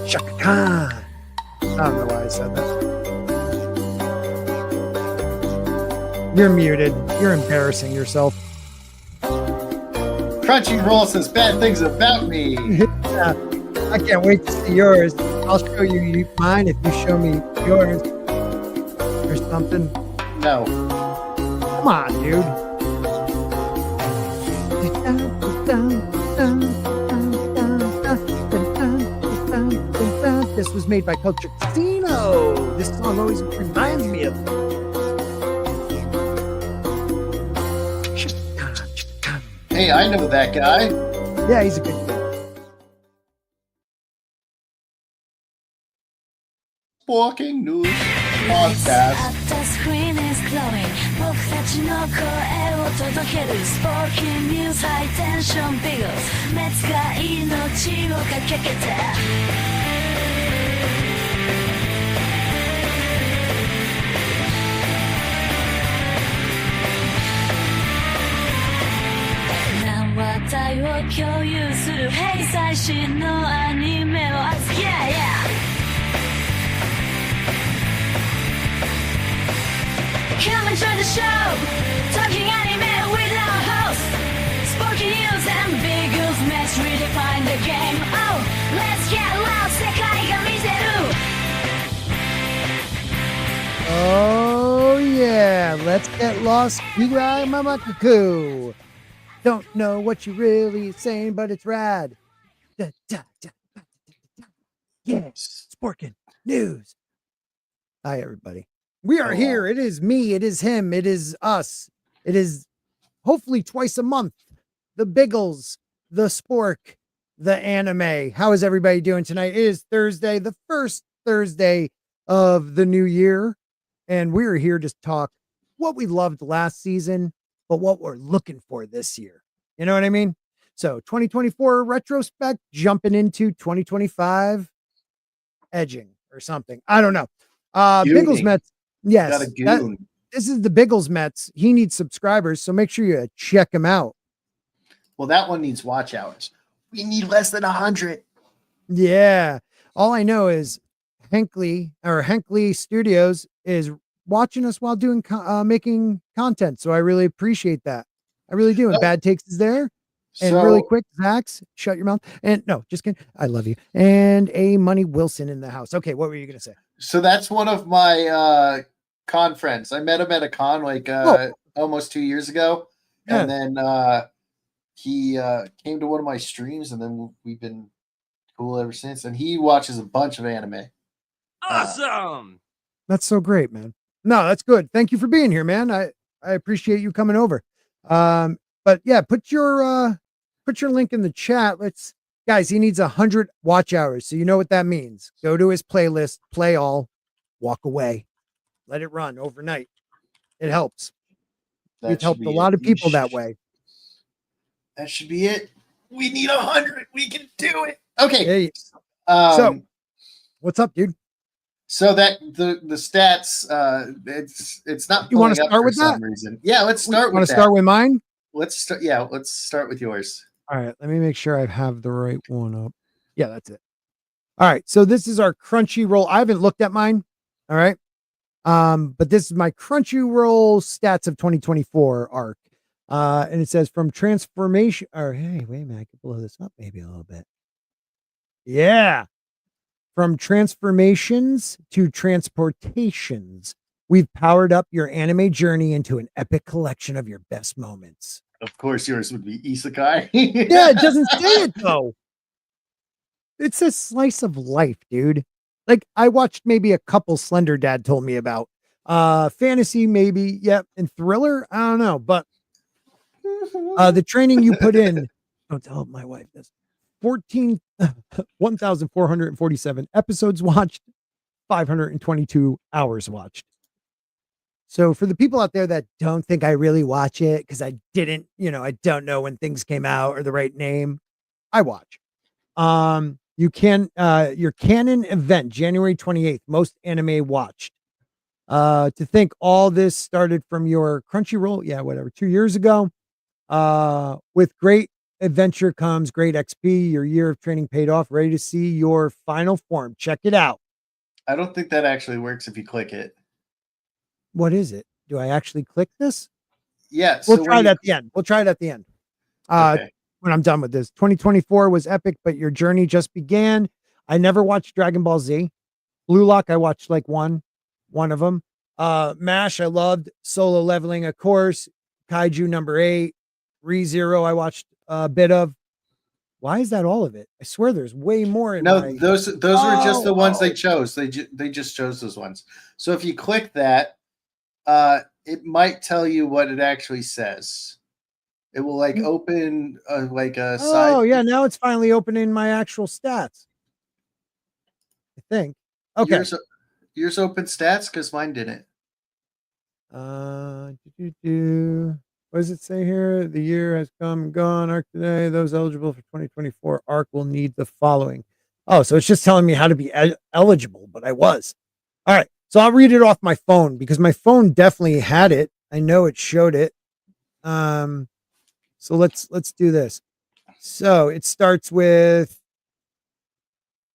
Shaka Khan. I don't know why I said that. You're muted. You're embarrassing yourself. Crunchyroll says bad things about me. Yeah, I can't wait to see yours. I'll show you mine if you show me yours or something. No. Come on, dude. This was made by Culture Casino. This song always reminds me of. Hey, I know that guy. Yeah, he's a good guy. Walking News Podcast. Come and join the show, talking anime with our hosts. Sporky news and Beagles match redefine the game. Oh, let's get loud, 世界が見せる. Oh yeah, let's get lost. Kirai Mamakuku. Don't know what you're really saying, but it's rad. Yeah, Sporkin' News. Hi, everybody. We are here. It is me. It is him. It is us. It is hopefully twice a month. The Biggles, the Spork, the anime. How is everybody doing tonight? It is Thursday, the first Thursday of the new year. And we're here to talk what we loved last season, but what we're looking for this year. You know what I mean? So 2024 retrospect, jumping into 2025 edging or something. I don't know. Biggles Mets. Yes, this is the Biggles Mets. He needs subscribers, so make sure you check him out. Well, that one needs watch hours. We need less than 100. Yeah. All I know is Henkley Studios is watching us while doing making content. So I really appreciate that. I really do. And Bad Takes is there. And really quick, Zax, shut your mouth. And no, just kidding. I love you. And a Money Wilson in the house. Okay, what were you going to say? So that's one of my con friends. I met him at a con like almost 2 years ago. Yeah. And then he came to one of my streams, and then we've been cool ever since. And he watches a bunch of anime. Awesome. That's so great, man. No, that's good. Thank you for being here, man. I appreciate you coming over. But yeah, put your link in the chat. Guys, he needs 100 watch hours. So you know what that means. Go to his playlist, play all, walk away, let it run overnight. It helps. We've helped a lot of people that way. That should be it. We need 100. We can do it. Okay. Hey. So what's up, dude? So that the stats, it's not. You want to start with that? Reason. Yeah, let's start with that. Want to start with mine? Let's start with yours. All right, let me make sure I have the right one up. Yeah, that's it. All right, so this is our Crunchyroll. I haven't looked at mine. All right. But this is my Crunchyroll stats of 2024 arc. And it says from transformation, or hey, wait a minute, I can blow this up maybe a little bit. Yeah. From transformations to transportations, we've powered up your anime journey into an epic collection of your best moments. Of course, yours would be isekai. Yeah, it doesn't say it though. It's a slice of life, dude. Like I watched maybe a couple Slender Dad told me about. Fantasy, maybe, yep, and thriller. I don't know, but the training you put in, don't tell my wife this. 1,447 episodes watched, 522 hours watched. So for the people out there that don't think I really watch it because I didn't, I don't know when things came out or the right name, I watch. You can your canon event, January 28th, most anime watched. To think all this started from your Crunchyroll, yeah, whatever, 2 years ago. With great adventure comes great XP. Your year of training paid off. Ready to see your final form. Check it out. I don't think that actually works if you click it. What is it? Do I actually click this? Yeah. We'll So try when it you at the end. We'll try it at the end. okay. When I'm done with this. 2024 was epic, but your journey just began. I never watched Dragon Ball Z. Blue Lock, I watched like one of them. MASH, I loved. Solo Leveling, of course. Kaiju number 8. ReZero, I watched a bit of. Why is that all of it? I swear there's way more in No, my. those were just the ones they Oh. chose. They just chose those ones. So if you click that, it might tell you what it actually says. It will like open like a side. Oh, yeah. Now it's finally opening my actual stats. I think. Okay. Yours open stats because mine didn't. What does it say here? The year has come and gone. Arc today. Those eligible for 2024 Arc will need the following. Oh, so it's just telling me how to be eligible, but I was. All right. So I'll read it off my phone because my phone definitely had it. I know it showed it. So let's do this. So it starts with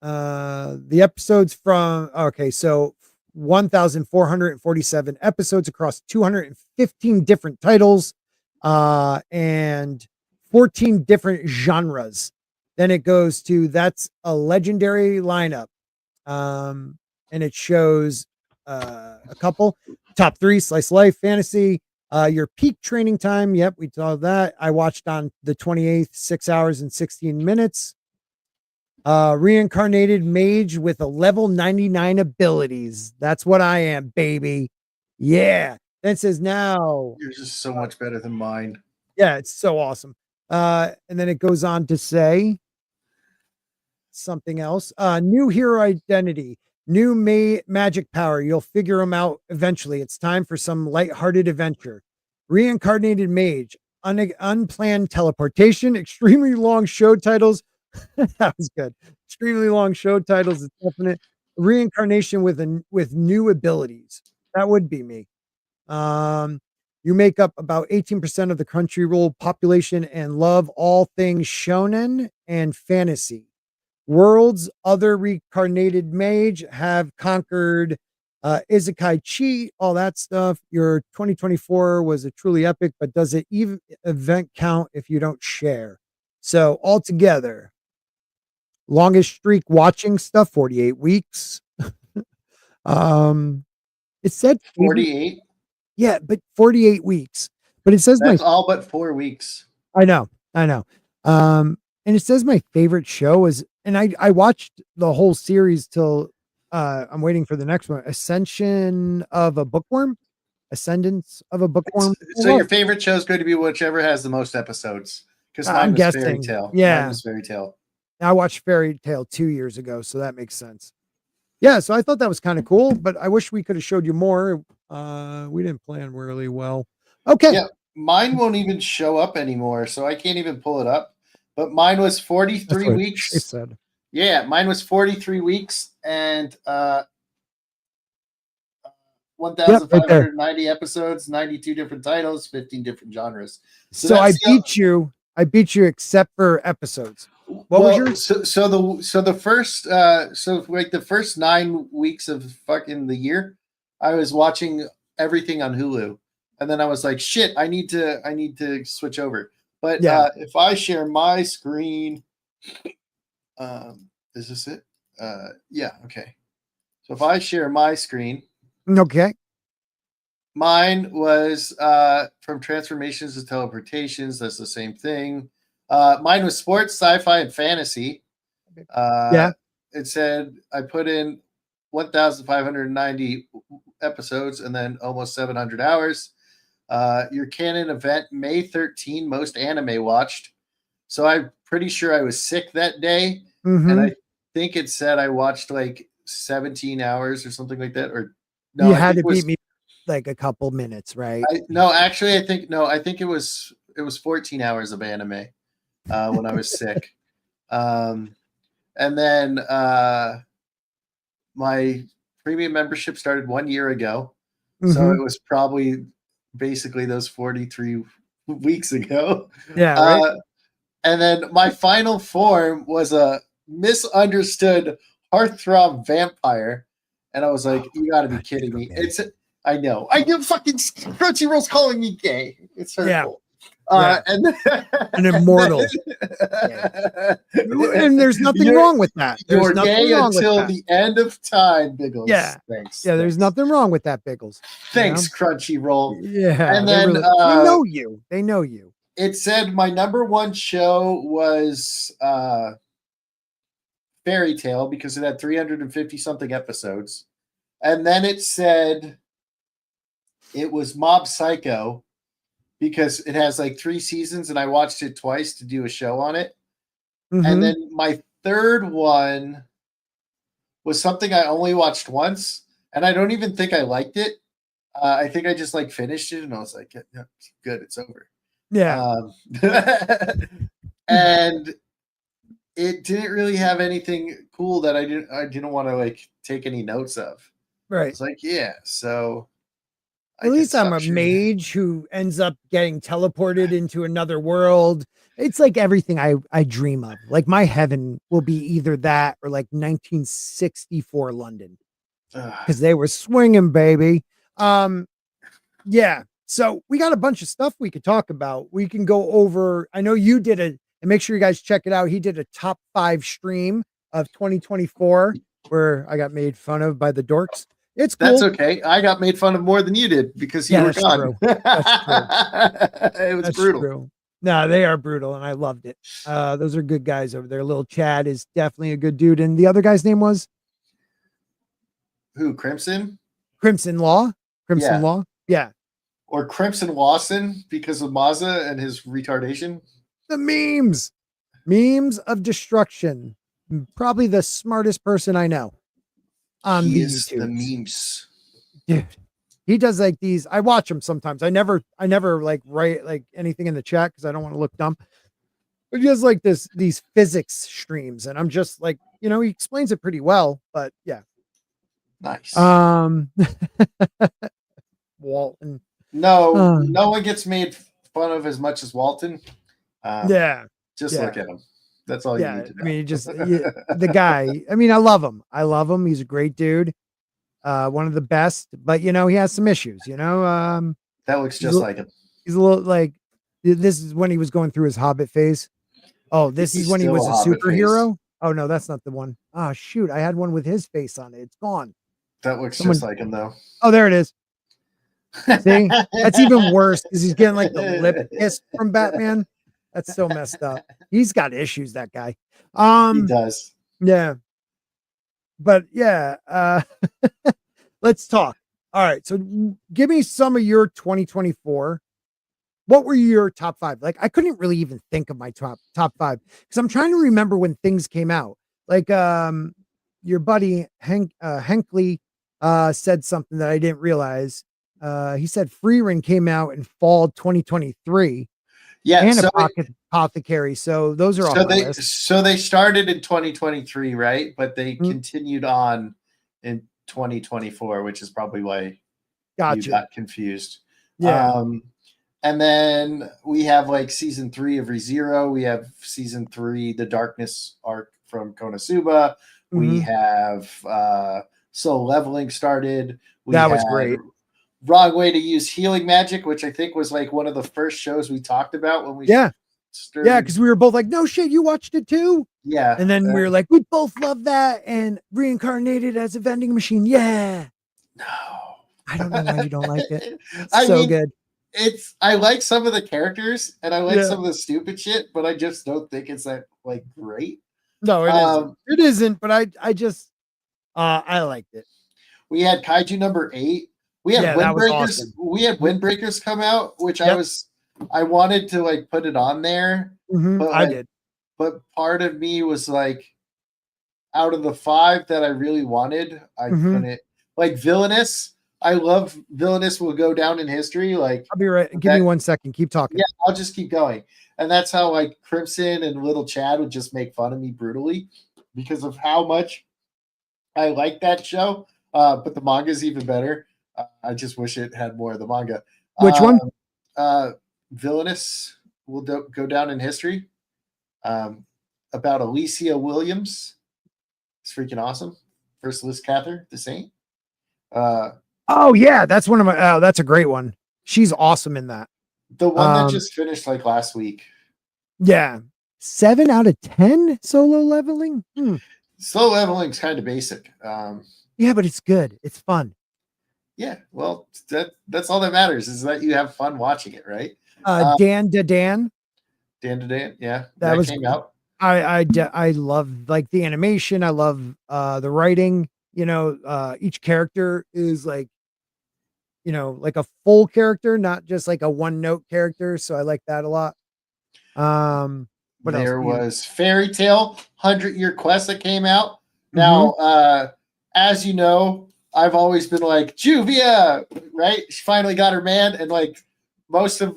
the episodes from so 1,447 episodes across 215 different titles and 14 different genres. Then it goes to that's a legendary lineup. And it shows a couple top 3 slice life fantasy, your peak training time. Yep, we saw that. I watched on the 28th, 6 hours and 16 minutes. Reincarnated mage with a level 99 abilities. That's what I am, baby. Yeah. Then it says now. Yours is so much better than mine. Yeah, it's so awesome. And then it goes on to say something else. New hero identity, new magic power. You'll figure them out eventually. It's time for some lighthearted adventure. Reincarnated mage, unplanned teleportation, extremely long show titles. That was good. Extremely long show titles. It's definite. Reincarnation with new abilities. That would be me. You make up about 18% of the Crunchyroll population and love all things shonen and fantasy. World's other reincarnated mage have conquered Isekai Chi, all that stuff. Your 2024 was a truly epic, but does it even event count if you don't share? So altogether, longest streak watching stuff, 48 weeks. It said 48. Yeah, but 48 weeks. But it says that's all but 4 weeks. I know. And it says my favorite show is, and I watched the whole series till I'm waiting for the next one. Ascendance of a Bookworm. So your favorite show is going to be whichever has the most episodes. Because mine was Fairy Tail. Yeah. Mine was Fairy Tail. I watched Fairy Tail 2 years ago, so that makes sense. Yeah, so I thought that was kind of cool, but I wish we could have showed you more. We didn't plan really well. Okay. Yeah, mine won't even show up anymore, so I can't even pull it up. But mine was 43 weeks. It said. Yeah, mine was 43 weeks and 1,590 episodes, 92 different titles, 15 different genres. So I beat you. I beat you except for episodes. What was yours? So the first 9 weeks of fucking the year, I was watching everything on Hulu, and then I was like, shit, I need to switch over. But if I share my screen, is this it? Yeah, okay. So if I share my screen, okay. Mine was from transformations to teleportations. That's the same thing. Mine was sports, sci-fi, and fantasy. It said I put in 1,590 episodes and then almost 700 hours. Your canon event, May 13, most anime watched. So I'm pretty sure I was sick that day. Mm-hmm. And I think it said I watched like 17 hours or something like that. Or no, you had to beat me like a couple minutes, right? I think it was 14 hours of anime when I was sick. And then my premium membership started 1 year ago. So it was probably basically those 43 weeks ago. Yeah, right. And then my final form was a misunderstood heartthrob vampire. And I was like, you got to be kidding me. It's I know fucking Crunchyroll's calling me gay. It's hurtful. And an immortal. And there's nothing wrong with that. There's You're nothing gay wrong with until that. the end of time, Biggles. Yeah. Thanks. Yeah, there's nothing wrong with that, Biggles. Thanks, Crunchyroll. Yeah. And then they know you. They know you. It said my number one show was Fairy Tale because it had 350 something episodes. And then it said it was Mob Psycho because it has like 3 seasons and I watched it twice to do a show on it. And then my third one was something I only watched once and I don't even think I liked it. I think I just like finished it and I was like, yeah, good, it's over. Yeah. And it didn't really have anything cool that I didn't want to like take any notes of. Right. It's like, yeah, so at least I'm a mage who ends up getting teleported into another world. It's like everything I dream of. Like my heaven will be either that or like 1964 London because they were swinging, baby. Yeah. So we got a bunch of stuff we could talk about. We can go over. I know you did and make sure you guys check it out. He did a top 5 stream of 2024 where I got made fun of by the dorks. It's cool. That's okay. I got made fun of more than you did because you were gone. True. That's true. It was brutal. True. No, they are brutal, and I loved it. Those are good guys over there. Little Chad is definitely a good dude. And the other guy's name was? Who, Crimson? Crimson Law? Crimson Law? Yeah. Or Crimson Lawson because of Mazza and his retardation? The memes. Memes of destruction. Probably the smartest person I know. He is the memes. Dude. He does like these. I watch him sometimes. I never like write like anything in the chat because I don't want to look dumb. But he does like these physics streams, and I'm just like, he explains it pretty well. But yeah, nice. Walton. No, no one gets made fun of as much as Walton. Just look at him. That's all you need to know. I mean, just the guy. I mean, I love him. He's a great dude. One of the best, but he has some issues, that looks just like him. He's a little like, this is when he was going through his Hobbit phase. Oh, this is when he was a superhero. Oh no, that's not the one. Oh shoot. I had one with his face on it. It's gone. That looks just like him though. Oh, there it is. See, that's even worse because he's getting like the lip kiss from Batman. That's so messed up. He's got issues, that guy. He does. Yeah. But yeah, let's talk. All right. So give me some of your 2024. What were your top 5? Like, I couldn't really even think of my top 5 because I'm trying to remember when things came out. Like, your buddy Henkley said something that I didn't realize. He said Freerin came out in fall 2023. Yeah, and Apothecary. So those are all. So they started in 2023, right? But they continued on in 2024, which is probably why you got confused. Yeah. And then we have like season 3 of ReZero. We have season 3, the Darkness arc from Konosuba. We have Soul Leveling started. That was great. Wrong Way to Use Healing Magic, which I think was like one of the first shows we talked about when we started. Yeah, because we were both like, no shit, you watched it too? Yeah. And then we were like, we both love that, and Reincarnated as a Vending Machine. Yeah. No. I don't know why you don't like it. Good. I like some of the characters and I like some of the stupid shit, but I just don't think it's that like great. No, it isn't. It isn't, but I just I liked it. We had Kaiju number 8. We had Windbreakers. Awesome. We had Windbreakers come out, which I wanted to like put it on there. But I did. But part of me was like, out of the 5 that I really wanted, I couldn't. Like Villainous. I love Villainous will go down in history. Like, I'll be right. Give me 1 second. Keep talking. Yeah, I'll just keep going. And that's how like Crimson and Little Chad would just make fun of me brutally because of how much I like that show. But the manga is even better. I just wish it had more of the manga. Which one? Villainous will go down in history. About Alicia Williams. It's freaking awesome. First Liz Cather, the Saint. Oh yeah, that's one of my. Oh, that's a great one. She's awesome in that. The one that just finished like last week. Yeah, 7 out of 10 solo leveling. Slow leveling's kind of basic. Yeah, but it's good. It's fun. Yeah, well, that's all that matters is that you have fun watching it, right? Dan to Dan. Dan to Dan, yeah, That came out. I love like the animation. I love the writing. You know, each character is like, you know, like a full character, not just like a one note character. So I like that a lot. What else? There was Fairy Tale 100-Year Quest that came out. Now, as you know, I've always been like Juvia, right? She finally got her man, and like most of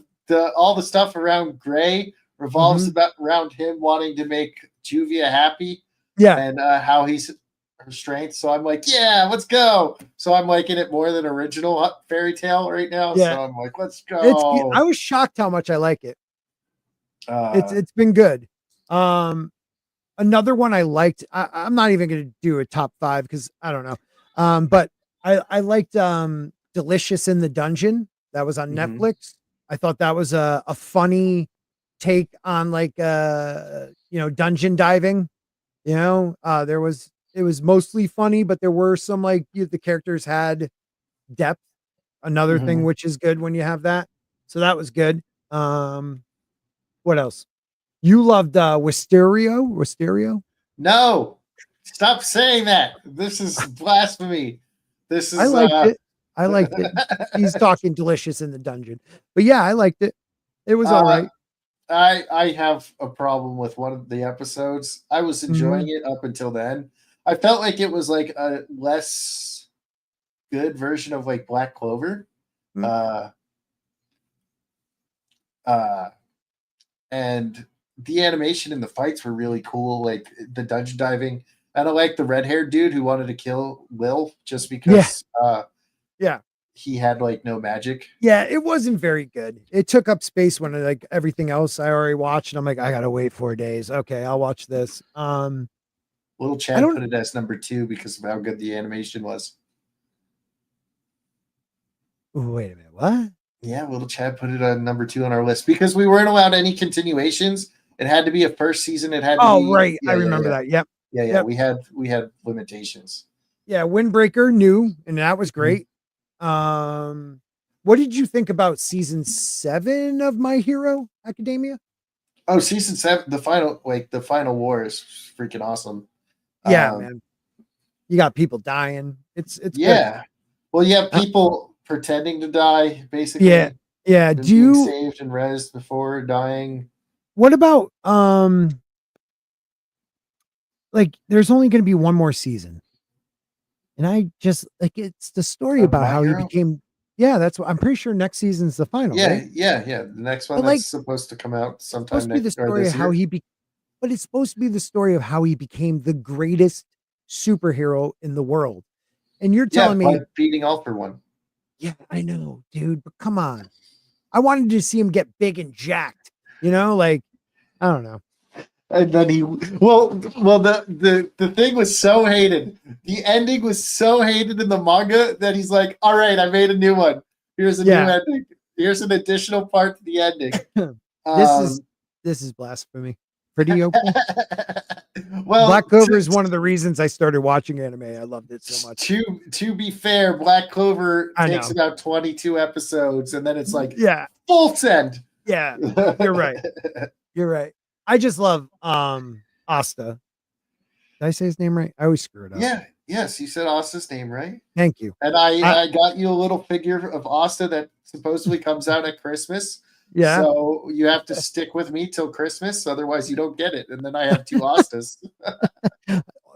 all the stuff around Gray revolves around him wanting to make Juvia happy. Yeah, and how he's her strength. So I'm like, yeah, let's go. So I'm liking it more than original Fairy Tale right now. Yeah. So I'm like, let's go. I was shocked how much I like it. It's been good. Another one I liked. I'm not even going to do a top 5 because I don't know. But I liked Delicious in the Dungeon. That was on Netflix. I thought that was a funny take on like dungeon diving. You know, it was mostly funny, but there were some like the characters had depth. Another thing which is good when you have that. So that was good. What else? You loved Wisterio? No, stop saying that. This is blasphemy. This is I liked it. He's talking Delicious in the Dungeon. But yeah, I liked it. It was all right. I have a problem with one of the episodes. I was enjoying it up until then. I felt like it was like a less good version of like Black Clover. And the animation and the fights were really cool, like the dungeon diving. And I like the red-haired dude who wanted to kill Lil just because he had like no magic. Yeah, it wasn't very good. It took up space when like everything else I already watched, and I'm like, I gotta wait 4 days. Okay, I'll watch this. Little Chad put it as number 2 because of how good the animation was. Ooh, wait a minute, what? Yeah, Little Chad put it on number 2 on our list because we weren't allowed any continuations. It had to be a first season. It had to be. Right. I remember that. Yep. Yeah. Yep. We had limitations. Yeah, Windbreaker new, and that was great. What did you think about season 7 of My Hero Academia? Oh, season 7, the final war is freaking awesome. Yeah, man. You got people dying. It's yeah. Good. Well, you have people pretending to die, basically. Yeah. Do you saved and rezzed before dying? What about like there's only going to be one more season, and I just like it's the story about how he became. Yeah, that's what I'm pretty sure next season's the final. Yeah, right? yeah. The next one that's supposed to come out sometime next. The story of how but it's supposed to be the story of how he became the greatest superhero in the world. And you're telling me beating all for one. Yeah, I know, dude, but come on. I wanted to see him get big and jacked, like I don't know. And then the thing was so hated. The ending was so hated in the manga that he's like, all right, I made a new one. Here's a new ending. Here's an additional part to the ending. This is blasphemy. Pretty open. Well, Black Clover is one of the reasons I started watching anime. I loved it so much. To be fair, Black Clover takes about 22 episodes, and then it's like full send. Yeah, you're right. You're right. I just love Asta. Did I say his name right? I always screw it up. Yeah. Yes, you said Asta's name right. Thank you. And I got you a little figure of Asta that supposedly comes out at Christmas. Yeah. So you have to stick with me till Christmas, otherwise you don't get it. And then I have 2 Astas.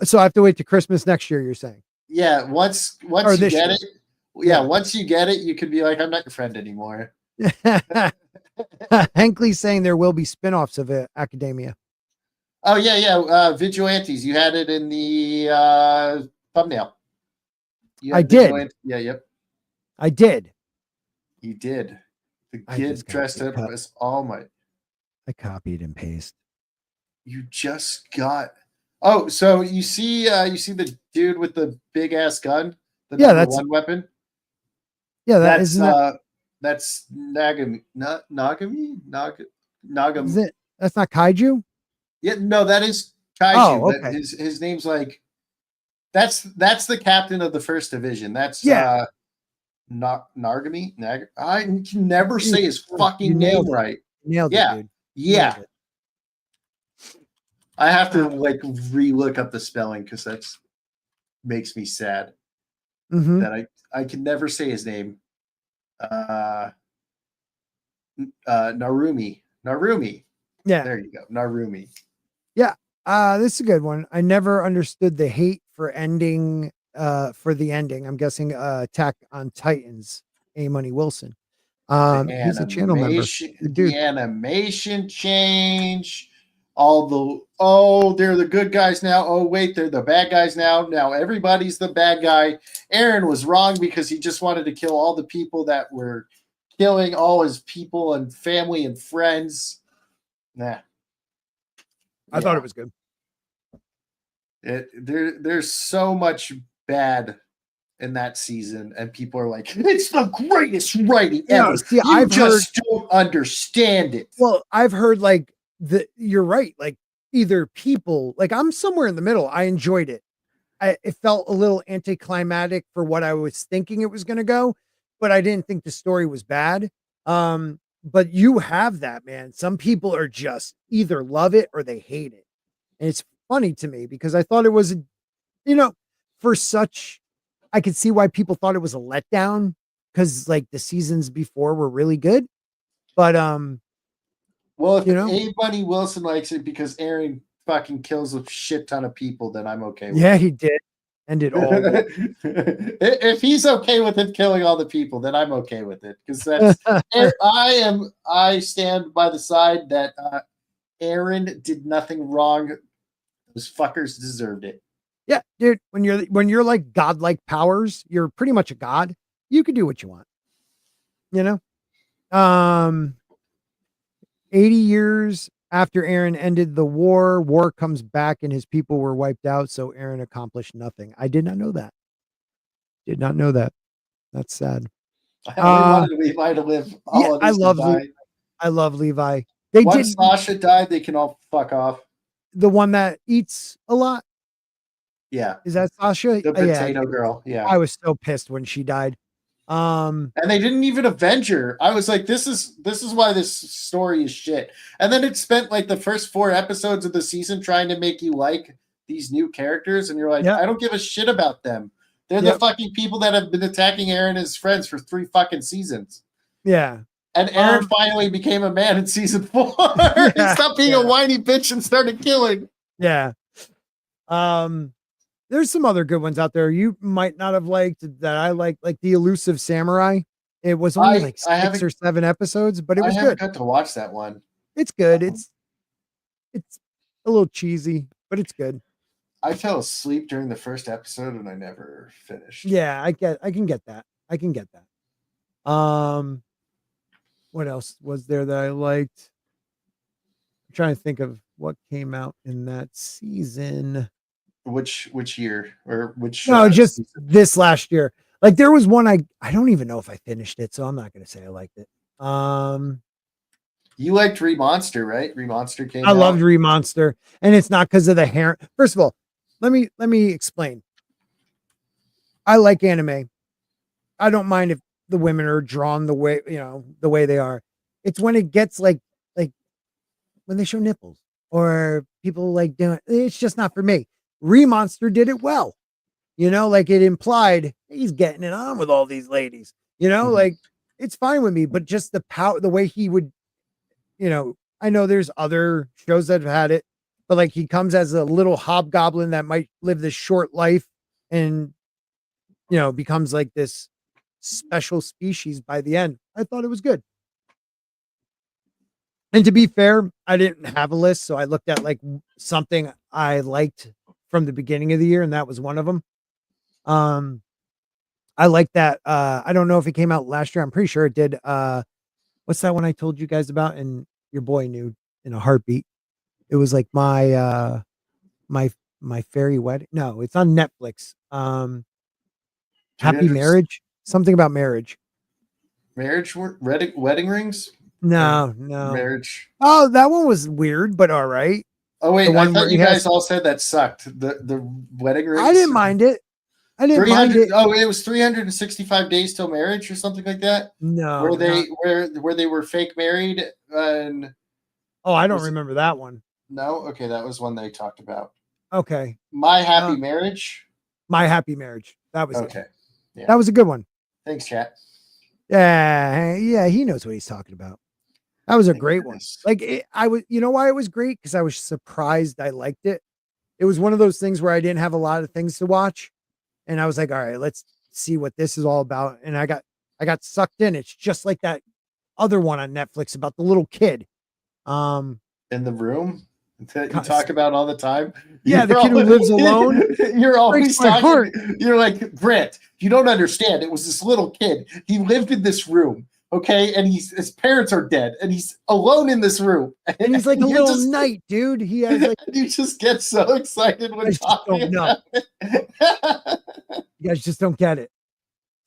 So I have to wait to Christmas next year, you're saying? Yeah. Once you get it. Yeah. Once you get it, you can be like, I'm not your friend anymore. Hankley's saying there will be spinoffs of Academia. Oh yeah. Vigilantes. You had it in the thumbnail. I did. Yeah. Yep. I did. You did. The I kid just dressed up copied- as All Might. I copied and pasted. You just got. Oh, so you see the dude with the big ass gun, the Yeah, number that's- one weapon. Yeah, That's Nagami. Not Nagami. Nagami. is it? That's not kaiju. Yeah, no, that is Kaiju. Oh, But okay. his name's like. That's the captain of the first division. That's Yeah. Nagami. I can never say his You fucking nailed name it. right. Nailed Yeah. it, dude. Yeah. Nailed it. I have to like re-look up the spelling because that's makes me sad Mhm. that I can never say his name. Narumi. Yeah. There you go. Narumi. This is a good one. I never understood the hate for ending for the ending. I'm guessing Attack on Titans, A Money Wilson. He's a channel member. Good dude. The animation change. They're the good guys now. Oh, wait, they're the bad guys now. Now everybody's the bad guy. Aaron was wrong because he just wanted to kill all the people that were killing all his people and family and friends. Nah. I thought it was good. There's so much bad in that season, and people are like, "It's the greatest writing ever." See, you just don't understand it. Well, I've heard like you're right. Like either people, like I'm somewhere in the middle. I enjoyed it. It felt a little anticlimactic for what I was thinking it was going to go, but I didn't think the story was bad. But you have that, man. Some people are just either love it or they hate it. And it's funny to me because I thought it was, for such, I could see why people thought it was a letdown because like the seasons before were really good. But, well, if A Bunny Wilson likes it because Aaron fucking kills a shit ton of people, then I'm okay with it. Yeah, he did. Ended all. If he's okay with him killing all the people, then I'm okay with it because that's I stand by the side that Aaron did nothing wrong. Those fuckers deserved it. Yeah, dude. When you're like godlike powers, you're pretty much a god. You can do what you want. 80 years after Aaron ended the war comes back and his people were wiped out. So Aaron accomplished nothing. I did not know that. That's sad. I wanted Levi to live. I love Levi. Once Sasha died, they can all fuck off. The one that eats a lot. Yeah. Is that Sasha? The potato girl. Yeah. I was so pissed when she died. And they didn't even avenge her. I was like, this is why this story is shit. And then it spent like the first 4 episodes of the season trying to make you like these new characters, and you're like, I don't give a shit about them. They're the fucking people that have been attacking Aaron and his friends for 3 fucking seasons. Yeah. And Aaron finally became a man in season 4. He stopped being a whiny bitch and started killing. Yeah. There's some other good ones out there you might not have liked that I like The Elusive Samurai. It was only like 6 or 7 episodes, but it was good. I haven't got to watch that one. It's good. It's a little cheesy, but it's good. I fell asleep during the first episode and I never finished. Yeah, I can get that. What else was there that I liked? I'm trying to think of what came out in that season. Which year or which? No, just season? This last year. Like there was one I don't even know if I finished it, so I'm not gonna say I liked it. You liked Remonster, right? Remonster came. I loved Remonster, and it's not because of the hair. First of all, let me explain. I like anime. I don't mind if the women are drawn the way the way they are. It's when it gets like when they show nipples or people like doing. It's just not for me. Remonster did it well. Like it implied he's getting it on with all these ladies. Like it's fine with me, but just the power, the way he would, I know there's other shows that have had it, but like he comes as a little hobgoblin that might live this short life and, becomes like this special species by the end. I thought it was good. And to be fair, I didn't have a list. So I looked at like something I liked from the beginning of the year, and that was one of them. I like that. I don't know if it came out last year. I'm pretty sure it did. What's that one I told you guys about? And your boy knew in a heartbeat. It was like my my fairy wedding. No, it's on Netflix. Happy 300 Marriage. Something about marriage. wedding rings? No, no. Marriage. Oh, that one was weird, but all right. Oh wait, The I one thought where you he guys has. all said that sucked. The wedding rings. I didn't mind it. I didn't mind 300. it. Oh, it was 365 days till marriage or something like that. No, Where they not- where they were fake married and Oh, I don't was it- remember that one. no, okay, that was one they talked about. Okay, My Happy Marriage. My Happy Marriage. That was it. Okay, yeah. That was a good one. Thanks, chat. Yeah, yeah, he knows what he's talking about. That was a Thank great one. goodness. Like I was, you know why it was great? Because I was surprised I liked it. It was one of those things where I didn't have a lot of things to watch, and I was like, all right, let's see what this is all about. And I got sucked in. It's just like that other one on Netflix about the little kid. In the room that you Cus- talk about all the time. Yeah, the You're kid who lives alone. You're always Breaks my heart. talking. You're like, Brent, you don't understand. It was this little kid. He lived in this room. Okay, and his parents are dead, and he's alone in this room. And he's like a you little just- knight, dude. He has like You just get so excited I when just talking don't know. about it. You guys just don't get it.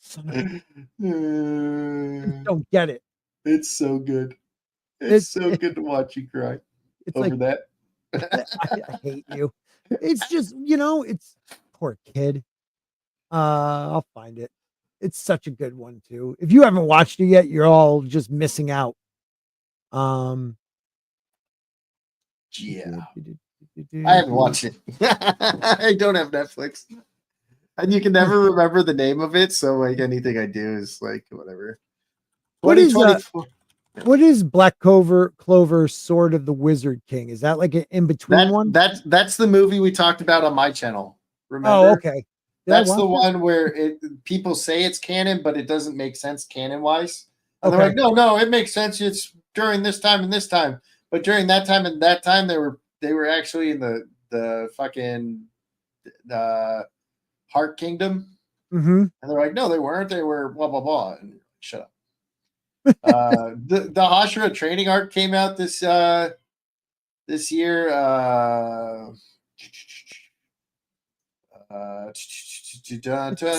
Son of a- don't get it. It's so good. It's- It's so good to watch you cry It's over like that. I hate you. It's just, it's poor kid. I'll find it. It's such a good one too. If you haven't watched it yet, you're all just missing out. Yeah. I haven't watched it. I don't have Netflix. And you can never remember the name of it, so like anything I do is like whatever. What is 2024. What is Black Clover Sword of the Wizard King? Is that like an in-between one? That's the movie we talked about on my channel. Remember? Oh, okay. Did I That's the watch that? one where people say it's canon, but it doesn't make sense canon wise. And Okay. they're like, no, it makes sense. It's during this time and this time, but during that time and that time, they were actually in the fucking Heart Kingdom, Mm-hmm. and they're like, no, they weren't. They were blah blah blah. And shut up. The Hashira training arc came out this year.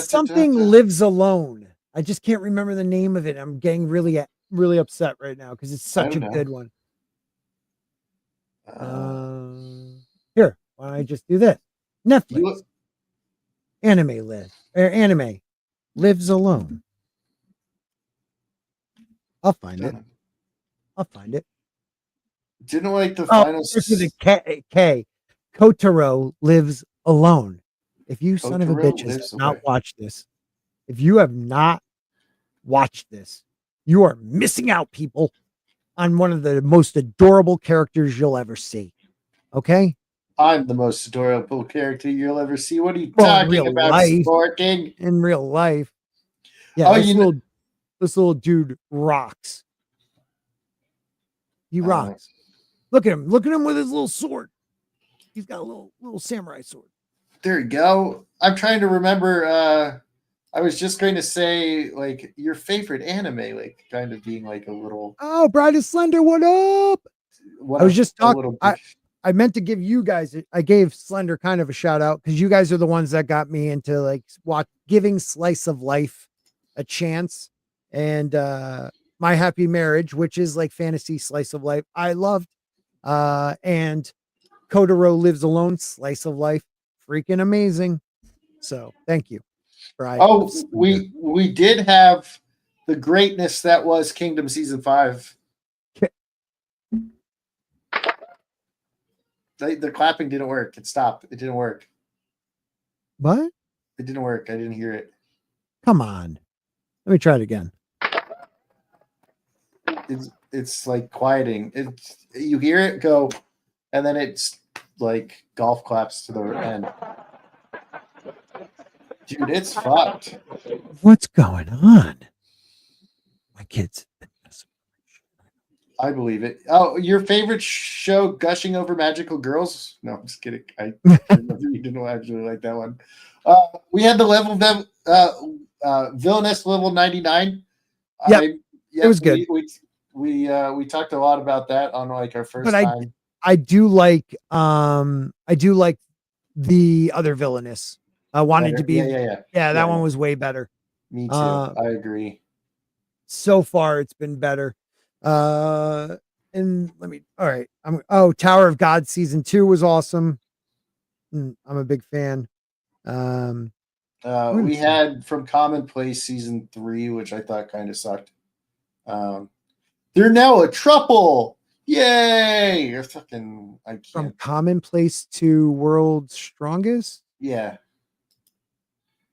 Something lives alone. I just can't remember the name of it. I'm getting really, really upset right now because it's such a don't know. good one. Here, why don't I just do this? Netflix anime lives alone. I'll find it. I'll find it. Didn't like the Oh, final. this is a K. Kotaro lives alone. If you son of a Kotaro bitch lives have not away. watched this, if you have not watched this, you are missing out, people, on one of the most adorable characters you'll ever see. Okay? I'm the most adorable character you'll ever see. What are you Well, in talking real about, life. Sporking? In real life. Yeah, Oh, this little dude rocks. He rocks. Look at him. Look at him with his little sword. He's got a little samurai sword. There you go. I'm trying to remember. I was just going to say, like, your favorite anime, like, kind of being like a little. Oh, Bride is Slender, what up? What I was just a talking. little I meant to give you guys. I gave Slender kind of a shout out because you guys are the ones that got me into like giving Slice of Life a chance, and My Happy Marriage, which is like fantasy slice of life, I loved. And Kotaro Lives Alone, slice of life, freaking amazing. So thank you. We did have the greatness that was Kingdom Season 5. The clapping didn't work. It stopped. It didn't work. What? It didn't work. I didn't hear it. Come on. Let me try it again. It's like quieting. You hear it go, and then it's like golf claps to the end. Dude, it's fucked. What's going on? My kids. I believe it. Oh, your favorite show, Gushing Over Magical Girls? No, I'm just kidding. I remember you didn't actually like that one. We had the Villainous level 99. Yep, Yep, it was good. We talked a lot about that on like our first But time. I do like the other Villainous. I wanted to Better. be Yeah. that one was way better. Me too. I agree. So far it's been better. And all right. Tower of God season 2 was awesome. I'm a big fan. We had From Commonplace season 3, which I thought kind of sucked. They're now a trouble. Yay! You're fucking. I can't. From Commonplace to World's Strongest. Yeah.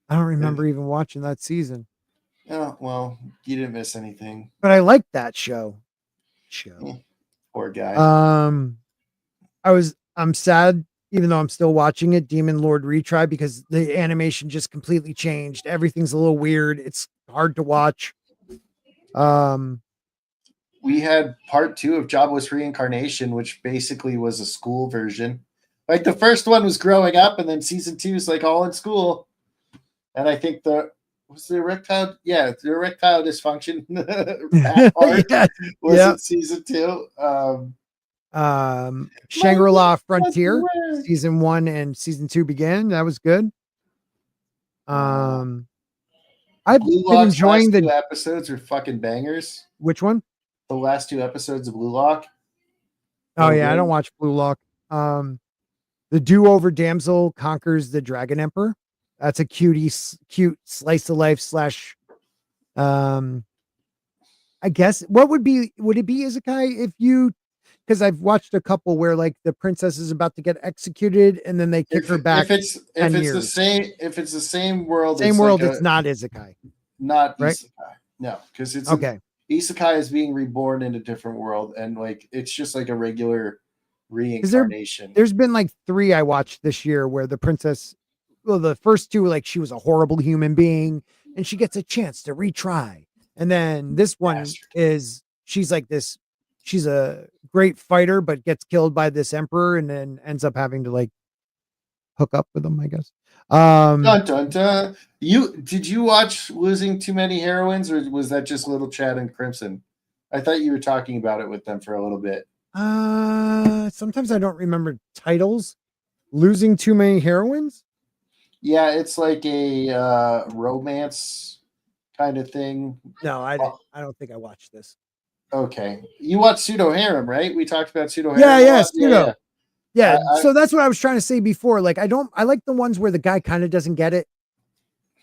I don't remember even watching that season. Oh, well, you didn't miss anything. But I liked that show. Poor guy. I'm sad, even though I'm still watching it, Demon Lord Retry, because the animation just completely changed. Everything's a little weird. It's hard to watch. We had part 2 of Jobless Reincarnation, which basically was a school version. Like the first one was growing up, and then season 2 is like all in school. And I think the erectile dysfunction was in season 2. Shangri-La Frontier season 1 and season 2 began. That was good. I've been enjoying the 2 episodes are fucking bangers. Which one? The last 2 episodes of Blue Lock. Oh yeah, I don't watch Blue Lock. The Do-Over Damsel Conquers the Dragon Emperor. That's a cute slice of life / I guess would it be isekai if you, because I've watched a couple where like the princess is about to get executed and then they kick her back. If it's the same world, it's not isekai. Not right? isekai. No, because it's okay. Isekai is being reborn in a different world, and like it's just like a regular reincarnation. There's been like 3 I watched this year where the princess, well, the first 2 like she was a horrible human being and she gets a chance to retry, and then this one is she's like this, she's a great fighter but gets killed by this emperor and then ends up having to like hook up with him, I guess. Dun, dun, dun. Did you watch Losing Too Many Heroines, or was that just Little Chad and Crimson? I thought you were talking about it with them for a little bit. Sometimes I don't remember titles. Losing Too Many Heroines? Yeah, it's like a romance kind of thing. No, I don't think I watched this. Okay. You watched Pseudo Harem, right? We talked about Pseudo Harem. Yeah, Pseudo. Yeah, so that's what I was trying to say before. Like, I like the ones where the guy kind of doesn't get it.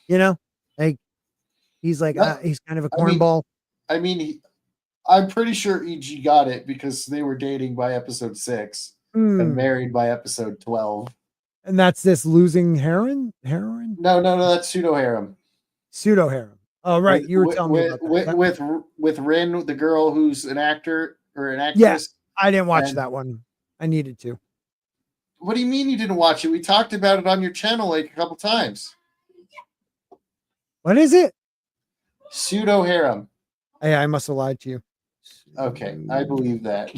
You know, like he's like he's kind of a cornball. I'm pretty sure EG got it because they were dating by episode 6 and married by episode 12. And that's this Losing Heroine? No, that's Pseudo Harem. Pseudo Harem. Oh, right. You were telling me about that. With Rin, the girl who's an actor or an actress. Yeah, I didn't watch that one. I needed to. What do you mean you didn't watch it? We talked about it on your channel like a couple times. What is it? Pseudo Harem. Hey, I must have lied to you. Okay, I believe that.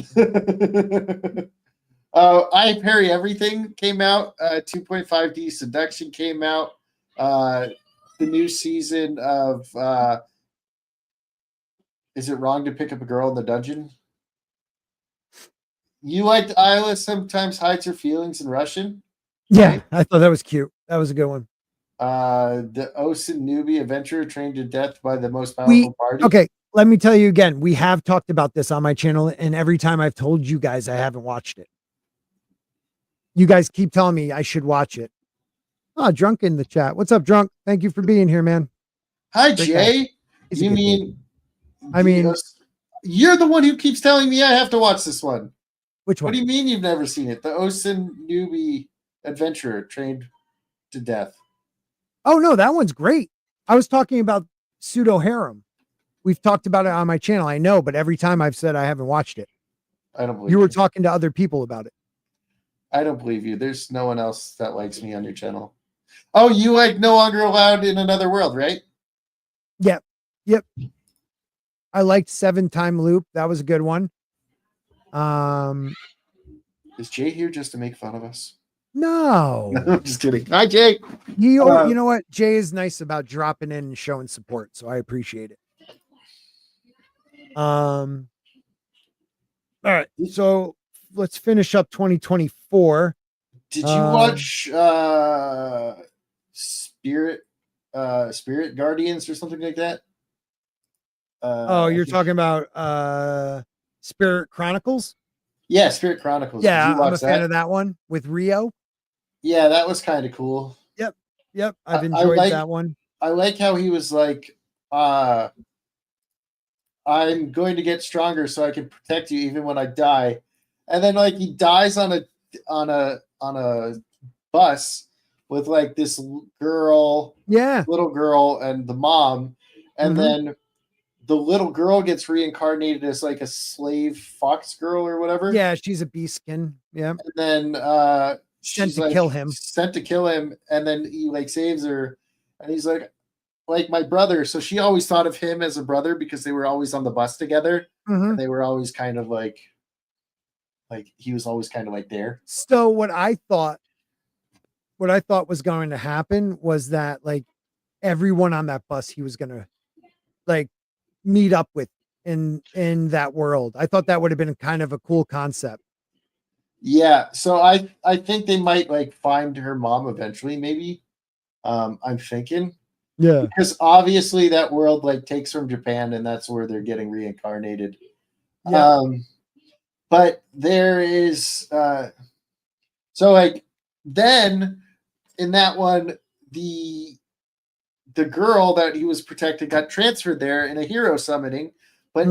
I Parry Everything came out. 2.5D Seduction came out. The new season of Is It Wrong to Pick Up a Girl in the Dungeon? You liked Isla Sometimes Hides Her Feelings in Russian? Yeah, right? I thought that was cute. That was a good one. The Osin newbie adventurer trained to death by the most powerful party. Okay, let me tell you again. We have talked about this on my channel, and every time I've told you guys I haven't watched it. You guys keep telling me I should watch it. Oh, Drunk in the chat. What's up, Drunk? Thank you for being here, man. Hi, Jay. You're the one who keeps telling me I have to watch this one. Which one? What do you mean you've never seen it? The Osin newbie adventurer trained to death. Oh, no, that one's great. I was talking about Pseudo Harem. We've talked about it on my channel, I know, but every time I've said I haven't watched it. I don't believe you were talking to other people about it. I don't believe you. There's no one else that likes me on your channel. Oh, you like No Longer Allowed in Another World, right? Yep. I liked 7 Time Loop. That was a good one. Is Jay here just to make fun of us? No. I'm just kidding. Hi, Jay. You know what? Jay is nice about dropping in and showing support, so I appreciate it. All right. So let's finish up 2024. Did you watch Spirit Guardians or something like that? You're talking about Spirit Chronicles? Yeah, Spirit Chronicles. Yeah, Did you watch I'm a fan of that one with Rio. Yeah, that was kind of cool. Yep. I've enjoyed that one. I like how he was like, I'm going to get stronger so I can protect you even when I die. And then like he dies on a bus with like this little girl and the mom, and then the little girl gets reincarnated as like a slave fox girl or whatever. Yeah, she's a beastskin. Yeah. And then sent to like, kill him. Sent to kill him, and then he like saves her, and he's like my brother. So she always thought of him as a brother because they were always on the bus together. And they were always kind of like he was always kind of like there. So what I thought was going to happen was that like everyone on that bus he was gonna like meet up with in that world. I thought that would have been kind of a cool concept. Yeah, so I think they might like find her mom eventually, maybe. I'm thinking. Yeah. Because obviously that world like takes from Japan and that's where they're getting reincarnated. Yeah. But there is so like then in that one the girl that he was protecting got transferred there in a hero summoning, but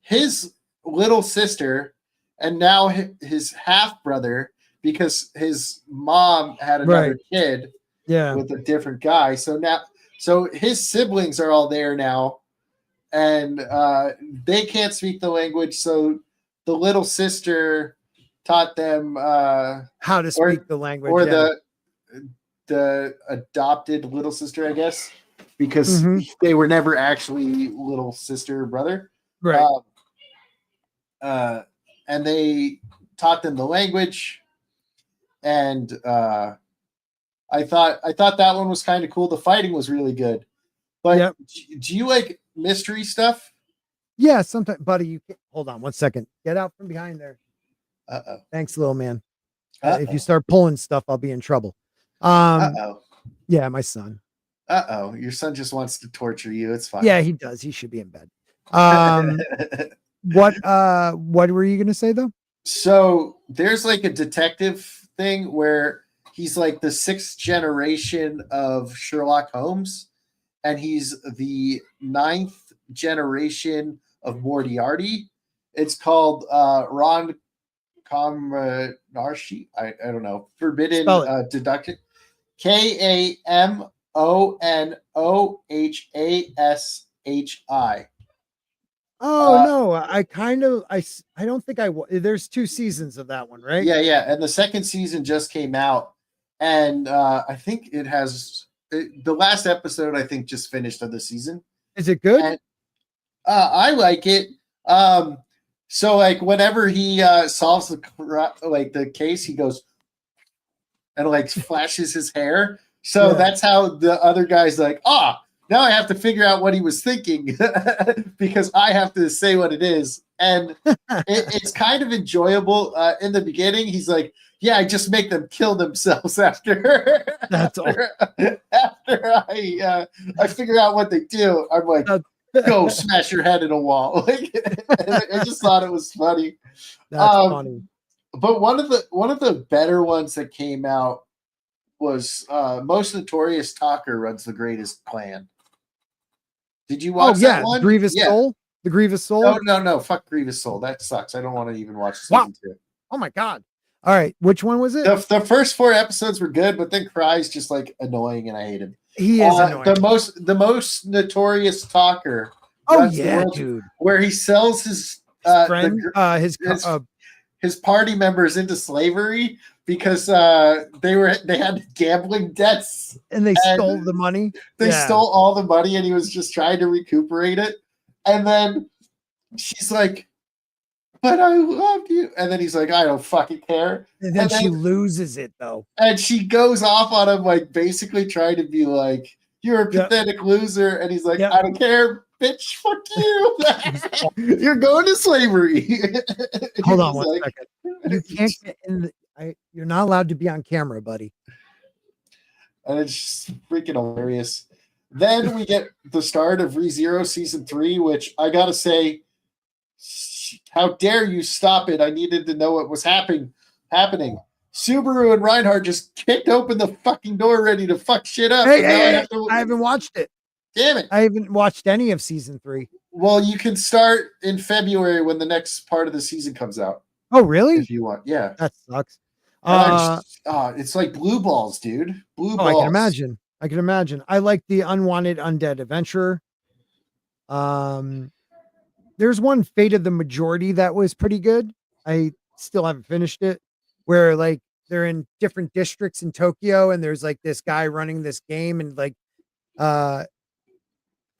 his little sister and now his half brother, because his mom had another kid with a different guy. So his siblings are all there now, and they can't speak the language. So the little sister taught them how to speak the language, or the adopted little sister, I guess, because they were never actually little sister or brother. Right. And they taught them the language, and I thought that one was kind of cool. The fighting was really good. But do you like mystery stuff? Yeah, sometimes, buddy. You can, hold on 1 second. Get out from behind there. Thanks, little man. If you start pulling stuff, I'll be in trouble. Yeah, my son. Your son just wants to torture you. It's fine. Yeah, he does. He should be in bed. What were you gonna say though? So there's like a detective thing where he's like the 6th generation of Sherlock Holmes, and he's the 9th generation of Moriarty. It's called Ron Comarshi. I don't know. Forbidden Deduction. KAMONOHASHI. Oh no, I don't think there's 2 seasons of that one, right? Yeah, and the 2nd season just came out, and I think it has the last episode. I think just finished of the season. Is it good? And, I like it. So like whenever he solves the case, he goes and like flashes his hair. So that's how the other guy's like, now I have to figure out what he was thinking because I have to say what it is. And it's kind of enjoyable. In the beginning, he's like, yeah, I just make them kill themselves after. That's all. After I figure out what they do, I'm like, go smash your head in a wall. I just thought it was funny. That's funny. But one of the better ones that came out was Most Notorious Talker Runs the Greatest Clan. Did you watch that one? Grievous Soul? The Grievous Soul? No. Fuck Grievous Soul. That sucks. I don't want to even watch season 2. Oh my God. All right. Which one was it? The first 4 episodes were good, but then Cry's just like annoying and I hate him. He is annoying. The most Notorious Talker. Oh yeah, dude. Where he sells his friend, his party members into slavery because they had gambling debts and they stole the money. They stole all the money, and he was just trying to recuperate it. And then she's like, but I love you. And then he's like, I don't fucking care. And then And she then- loses it though. And she goes off on him, like basically trying to be like, you're a Yep. pathetic loser. And he's like, Yep. I don't care, bitch, fuck you. You're going to slavery. Hold on He's one like- second. You can't get in you're not allowed to be on camera, buddy. And it's just freaking hilarious. Then we get the start of ReZero season 3, which I gotta say, how dare you stop it? I needed to know what was happening. Subaru and Reinhardt just kicked open the fucking door, ready to fuck shit up. Hey, and now hey, I I haven't watched it. Damn it. I haven't watched any of season 3. Well, you can start in February when the next part of the season comes out, Oh, really? if you want. Yeah. That sucks. It's like blue balls, dude. Blue Oh, balls. I can imagine. I can imagine. I like the Unwanted Undead Adventurer. There's one, Fate of the Majority, that was pretty good. I still haven't finished it, where like they're in different districts in Tokyo, and there's like this guy running this game, and like I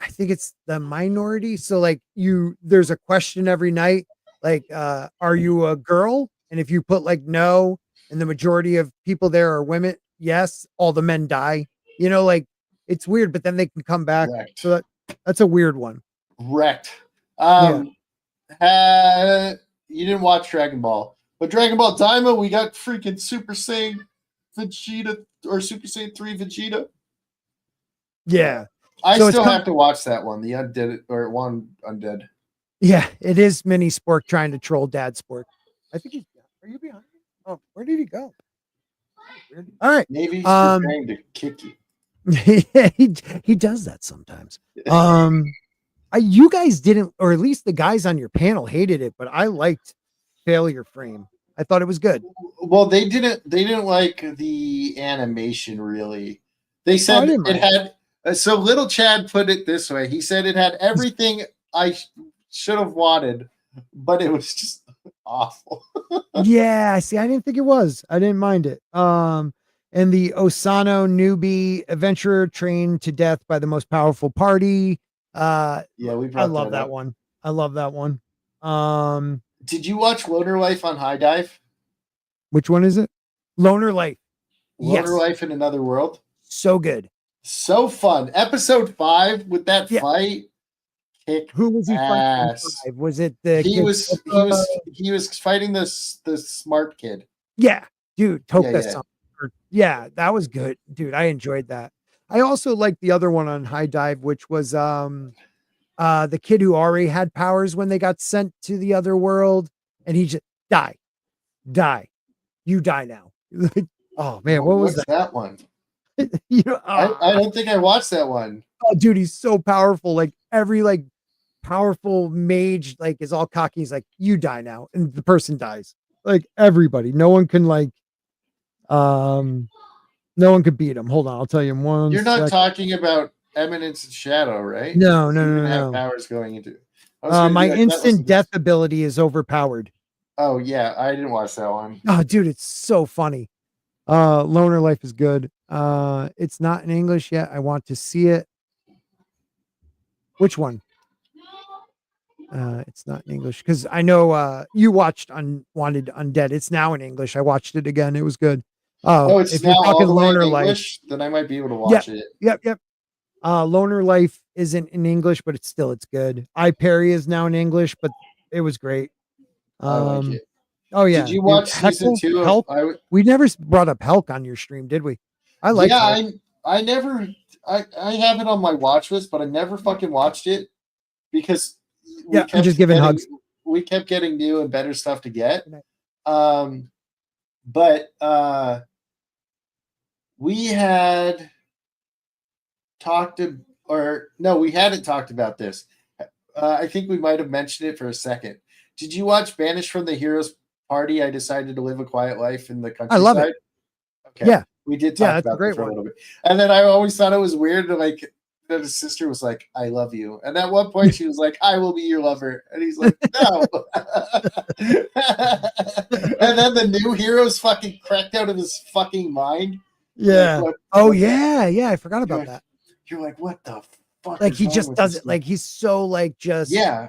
think it's the minority. So like there's a question every night, like are you a girl? And if you put like no, and the majority of people there are women, yes, all the men die. You know, like it's weird, but then they can come back. Correct. So that's a weird one. Wrecked. You didn't watch Dragon Ball, but Dragon Ball Daima, we got freaking Super Saiyan Vegeta or Super Saiyan 3 Vegeta. Yeah. I So it's still com- have to watch that one, the Undead or one Undead. Yeah, it is Mini Spork trying to troll Dad Spork. I think he's. Are you behind me? Oh, where did he go? All right. Maybe he's Um, preparing to kick you. he does that sometimes. You guys didn't, or at least the guys on your panel hated it, but I liked Failure Frame. I thought it was good. Well, they didn't like the animation really. They said didn't it mind. had so Little Chad put it this way. He said it had everything I should have wanted, but it was just awful. Yeah, see, I didn't think it was. I didn't mind it. And the Osano newbie adventurer trained to death by the most powerful party. Yeah, we brought I love that up. one. I love that one. Did you watch Loner Life on High Dive? Which one is it? Loner Life. Loner Yes. Life in Another World. So good. So fun. Episode 5 with that Yeah. fight. Kick Who was he fighting? in ass. 5? Was it the He kid- was fighting the smart kid. Yeah, dude, Toka yeah. Sama. Yeah, that was good. Dude, I enjoyed that. I also liked the other one on High Dive, which was the kid who already had powers when they got sent to the other world, and he just die. You die now. Like, oh man, what was What's that one? that? You know, I don't think I watched that one. oh, dude, he's so powerful. Like every like powerful mage like is all cocky. He's like, you die now, and the person dies. Like everybody, no one can like, no one could beat him. Hold on, I'll tell you in one. You're not sec. talking about Eminence and Shadow, right? No, You're no, gonna have no. powers going into. I was gonna be My like, that instant wasn't- death ability is overpowered. Oh yeah, I didn't watch that one. Oh, dude, it's so funny. Loner Life is good. It's not in English yet. I want to see it. Which one? It's not in English because I know you watched Unwanted Undead. It's now in English. I watched it again. It was good. Oh, it's if now you're all talking the way in Loner Life, English. Then I might be able to watch it. yep. Loner Life isn't in English, but it's good. I Perry is now in English, but it was great. I like it. Oh yeah. Did you dude, watch season Heckle, 2 of Helk? We never brought up Helk on your stream, did we? I like. Yeah, I never. I have it on my watch list, but I never fucking watched it because Yeah, I'm just giving hugs. We kept getting new and better stuff to get. Good But we had talked to, or no, we hadn't talked about this. I think we might have mentioned it for a second. Did you watch Banished from the Heroes Party? I decided to live a quiet life in the countryside. I love it. Okay. Yeah. We did Yeah, talk that's a about great it for one. a little bit. And then I always thought it was weird like that his sister was like, I love you. And at one point she was like, I will be your lover. And he's like, no. And then the new hero's fucking cracked out of his fucking mind. Yeah. Like, Oh yeah, I forgot about that. You're like, what the fuck? Like is he wrong just with does this it. Like he's so like just yeah.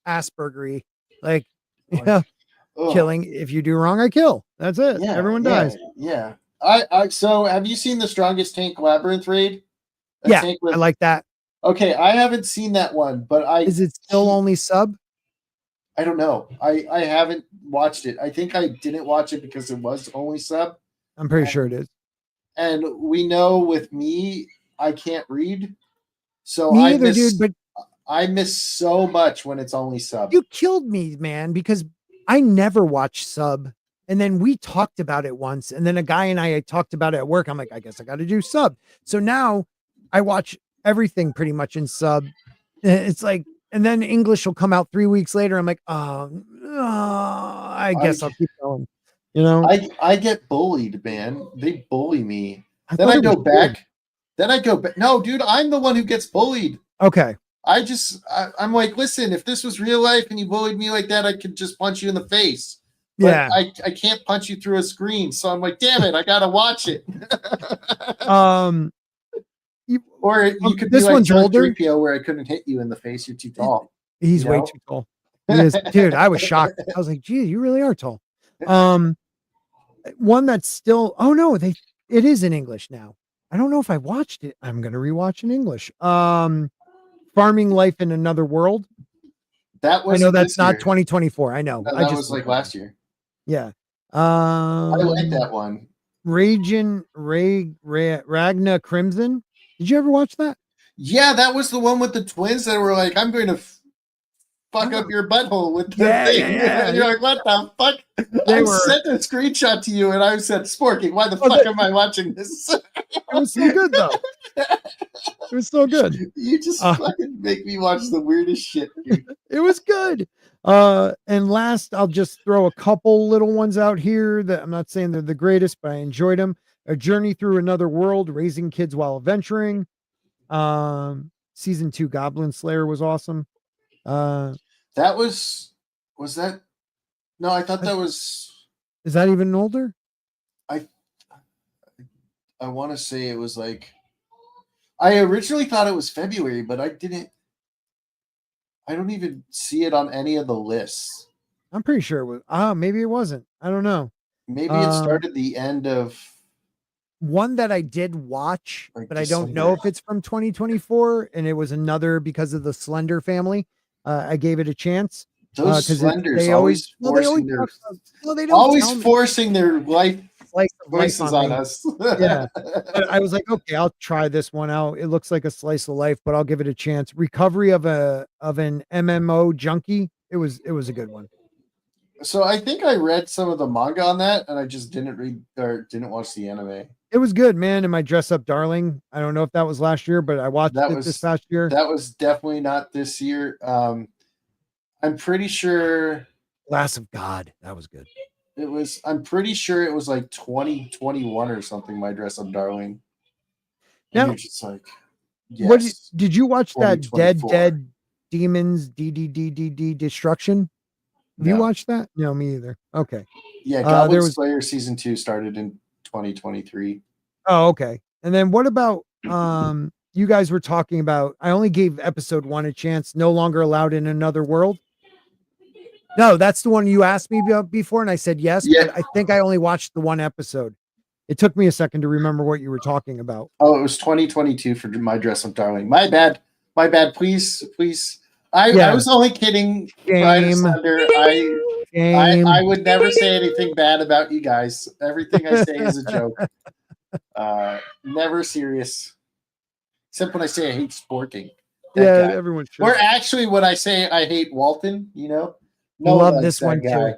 Aspergery. Like Yeah. Ugh. Killing. If you do wrong, I kill. That's it. Yeah, Everyone yeah, dies. Yeah. So have you seen the Strongest Tank Labyrinth raid? A Yeah, tank I like that. Okay, I haven't seen that one, but Is it still only sub? I don't know. I haven't watched it. I think I didn't watch it because it was only sub. I'm pretty sure it is. And we know with me, I can't read. So Me either, dude, but I miss so much when it's only sub. you killed me, man, because I never watched sub. And then we talked about it once. And then a guy and I talked about it at work. I'm like, I guess I got to do sub. So now I watch everything pretty much in sub. It's like, and then English will come out 3 weeks later. I'm like, I guess I'll keep going. You know, I get bullied, man. They bully me. Then I go back. Then I go back. No, dude, I'm the one who gets bullied. Okay. I'm like, listen, if this was real life and you bullied me like that, I could just punch you in the face. But Yeah. I can't punch you through a screen. So I'm like, damn it, I gotta watch it. Or you could this be like one's older. 3PO where I couldn't hit you in the face. You're too tall. He's way too tall. He is. Dude, I was shocked. I was like, gee, you really are tall. One that's still, oh no, it is in English now. I don't know if I watched it. I'm gonna rewatch in English. Farming Life in Another World. That was I know that's not 2024. I know. No, I was like last year. Yeah. I like that one. Ragna Crimson. Did you ever watch that? Yeah, that was the one with the twins that were like, I'm going to fuck up your butthole with the thing. Yeah. And you're like, what the fuck? I sent a screenshot to you and I said, Sporky, why the fuck am I watching this? It was so good though. It was so good. You just fucking make me watch the weirdest shit, dude. It was good. And last, I'll just throw a couple little ones out here that I'm not saying they're the greatest, but I enjoyed them. A Journey Through Another World, Raising Kids While Adventuring. Season 2 Goblin Slayer was awesome. Was that? No, I thought that was. Is that even older? I want to say it was like. I originally thought it was February, but I didn't. I don't even see it on any of the lists. I'm pretty sure it was. Maybe it wasn't. I don't know. Maybe it started the end of. One that I did watch, like but I don't know if it's from 2024, and it was another because of the Slender family. I gave it a chance. Those Slenders they always forcing their life voices on us. Yeah. But I was like, okay, I'll try this one out. It looks like a slice of life, but I'll give it a chance. Recovery of an MMO junkie. It was a good one. So I think I read some of the manga on that, and I just didn't read or didn't watch the anime. It was good, man. And my Dress Up Darling. I don't know if that was last year, but I watched this past year. That was definitely not this year. I'm pretty sure. Glass of God. That was good. It was. I'm pretty sure it was like 2021 or something. My Dress Up Darling. And you're just like, yes. What did you watch that Dead Demons DDDD Destruction? Have you watched that? No, me either. Okay. Yeah, Goblin Slayer season 2 started in 2023. Oh, okay. And then what about you guys were talking about? I only gave episode 1 a chance. No Longer Allowed in Another World. No, that's the one you asked me about before, and I said yes. Yeah. But I think I only watched the one episode. It took me a second to remember what you were talking about. Oh, it was 2022 for My Dress Up Darling. My bad. Please. I was only kidding. I would never say anything bad about you guys. Everything I say is a joke. Never serious. Except when I say I hate sporking. Everyone should. Or actually when I say I hate Walton, No love this one too.